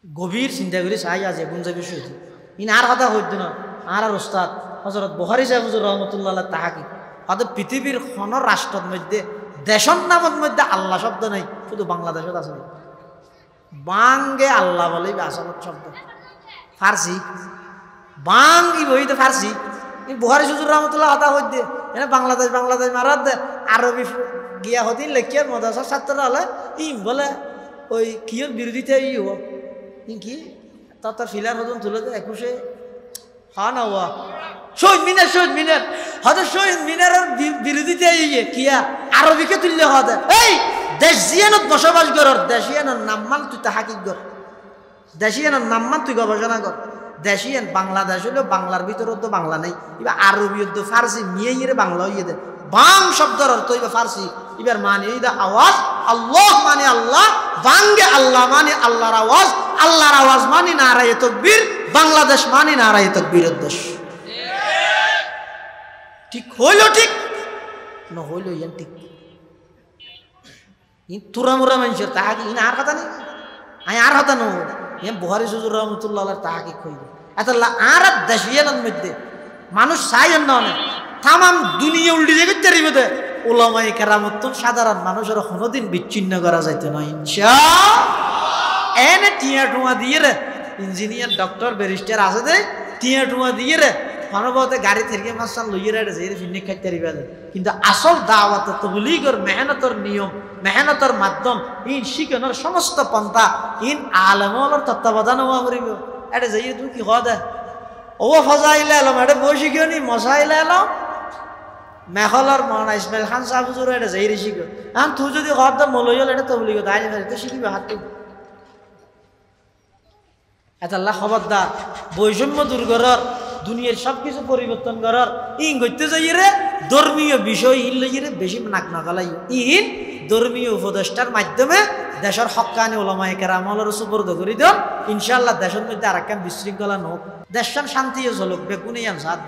গভীর চিন্তা করি চাই আছে গুঞ্জাবি হয়েছে ইন আর কথা হইত না আর ওস্তাদ হজরত বুখারী সাহেব হুজুর রহমতুল্লাহ তাহাকি হয়তো পৃথিবীর কোন রাষ্ট্রের মধ্যে দেশর নামের মধ্যে আল্লাহ শব্দ নাই শুধু বাংলাদেশত আছে বাঙ্গে আল্লাহ বলে আসলত শব্দ ফার্সি বাং ই বইতে ফার্সি বুখারী হুজুর রহমতুল্লাহ হতা হইত দে এনে বাংলাদেশ বাংলাদেশ মারাত দে আরবি গিয়া হদিন লেখিয়ার মদাসার ছাত্ররা হলে ইম বলে ওই কিয়র বিরোধিতা ই হো কি তত ফিলার হদন তুলে দে 21 হ্যাঁ না হওয়া শহীদ মিনার হয়তো শহীদ মিনারের বিরোধিতা ইয়ে কিয়া আরবিকে তুললে হতে এই দেশিয়ানত বসবাস কর দেশিয়ানের নামমান তুই তাহাকিক কর দেশিয়ানের নামমান তুই গবেষণা কর দেশিয়ান বাংলাদেশ হলেও বাংলার ভিতরে তো বাংলা নেই এবার আরবি তো ফার্সি নিয়ে ইয়ে বাংলা হইয়ে দে বাং শব্দের অর্থ এবার ফার্সি এবার মানে এই আওয়াজ আল্লাহ মানে আল্লাহ বাঙ্গে আল্লাহ মানে আল্লাহর আওয়াজ মানে নারায়ে তাকবীর বাংলাদেশ মানে নারায়ে তাকবীরের দেশ ঠিক হইল ঠিক না হইল ইয়ান ঠিক তুরা মুরা মানুষের তাহাকি ইন আর কথা নেই আই আর কথা নো ইয়ান বুখারী হুজুর রহমাতুল্লাহ তাহাকি কইল এত আর দেশিয়ানের মধ্যে মানুষ চাই না তামাম দুনিয়া উল্টি যে করতে রিবে উলামায়ে কেরামত সাধারণ মানুষের কোনোদিন বিচ্ছিন্ন করা যাইতে নয় ইনশাআল্লাহ। এনে টিয়া টুয়া দিয়ে রে ইঞ্জিনিয়ার ডক্টর ব্যারিস্টার আছে দে টিয়া টুয়া দিয়ে রে মানবতে গাড়ি থেকে মাসাল লইয়ে রে যে ফিন্নি খাইতে পারিবা। কিন্তু আসল দাওয়াত তাবলীগের মেহনতের নিয়ম মেহনতের মাধ্যম ইন শিখানোর সমস্ত পন্থা ইন আলেমর তত্ত্বাবধান হওয়া করিব। এটা যাই তুই কি হদে ও ফজাইলে এলাম এটা বই শিখিও নি মশাইলে এলাম মেখলর মনা ইসমাইল খান সাহেব হুজুর এটা যাই রে শিখো। এখন তুই যদি হদ মলই হল এটা তবলীগ তাই তো শিখিবে হাত এটা আল্লাহ খবরদার বৈষম্য দূর করার দুনিয়ার সবকিছু পরিবর্তন করার ইন করতে যাই রে ধর্মীয় বিষয় ইন লই রে বেশি নাক নাগালাই ইন ধর্মীয় উপদেষ্টার মাধ্যমে দেশের হক্কানি ওলামায়ে কেরামলের সুপর্দ করি দেন ইনশাআল্লাহ দেশের মধ্যে আর একখান বিশৃঙ্খলা নোক দেশান শান্তিও চলুক বেগুনি আম সাথ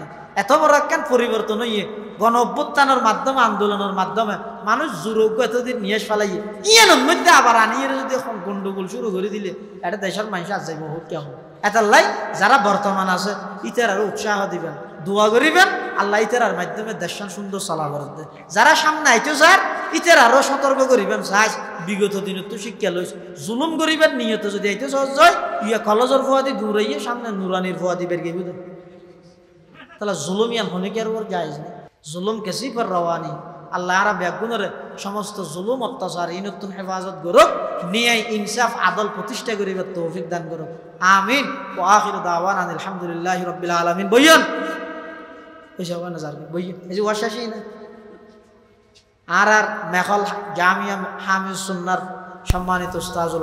এত বড় একখান পরিবর্তন হইয়ে গণ অভ্যুত্থানের মাধ্যমে আন্দোলনের মাধ্যমে মানুষ জোরজ্ঞ এতদিন নিয়ে ফেলাইয়ে ইয়ানোর মধ্যে আবার আনিয়ে যদি গন্ডগোল শুরু করে দিলে এটা দেশের মানুষ আছে বহুত কেমন এটার লাই যারা বর্তমান আছে ইতার আরো উৎসাহ দিবেন দোয়া করিবেন আল্লাহ ইতার মাধ্যমে দেশান সুন্দর চলা করতে যারা সামনে আইতো স্যার ইতার আরো সতর্ক করিবেন সাজ বিগত দিনের তো শিক্ষা লইস জুলুম করিবেন নিয়ত যদি আইতো সহজ হয় ইয়া কলেজের ফুয়াদি দূরাইয়ে সামনে নুরানির ফুয়াদি বের গিয়ে বুঝেন তাহলে জুলুম ইয়ান হনিকের ওর জায়েজ নেই জুলুম কেসি পর রওয়ানি আল্লাহ আরা ব্যাগুনের সমস্ত জুলুম অত্যাচার ইনতুন হেফাজত করুক নিয়াই ইনসাফ আদল প্রতিষ্ঠা করিবার তৌফিক দান করুক আমিন ওয়া আখিরু দাওয়ানা আলহামদুলিল্লাহি রাব্বিল আলামিন বইয়ন এসব না জানি বইয়ন এই যে ওয়াশাশি না আর মেখল জামিয়া হামিদ সুন্নাহর সম্মানিত উস্তাজুল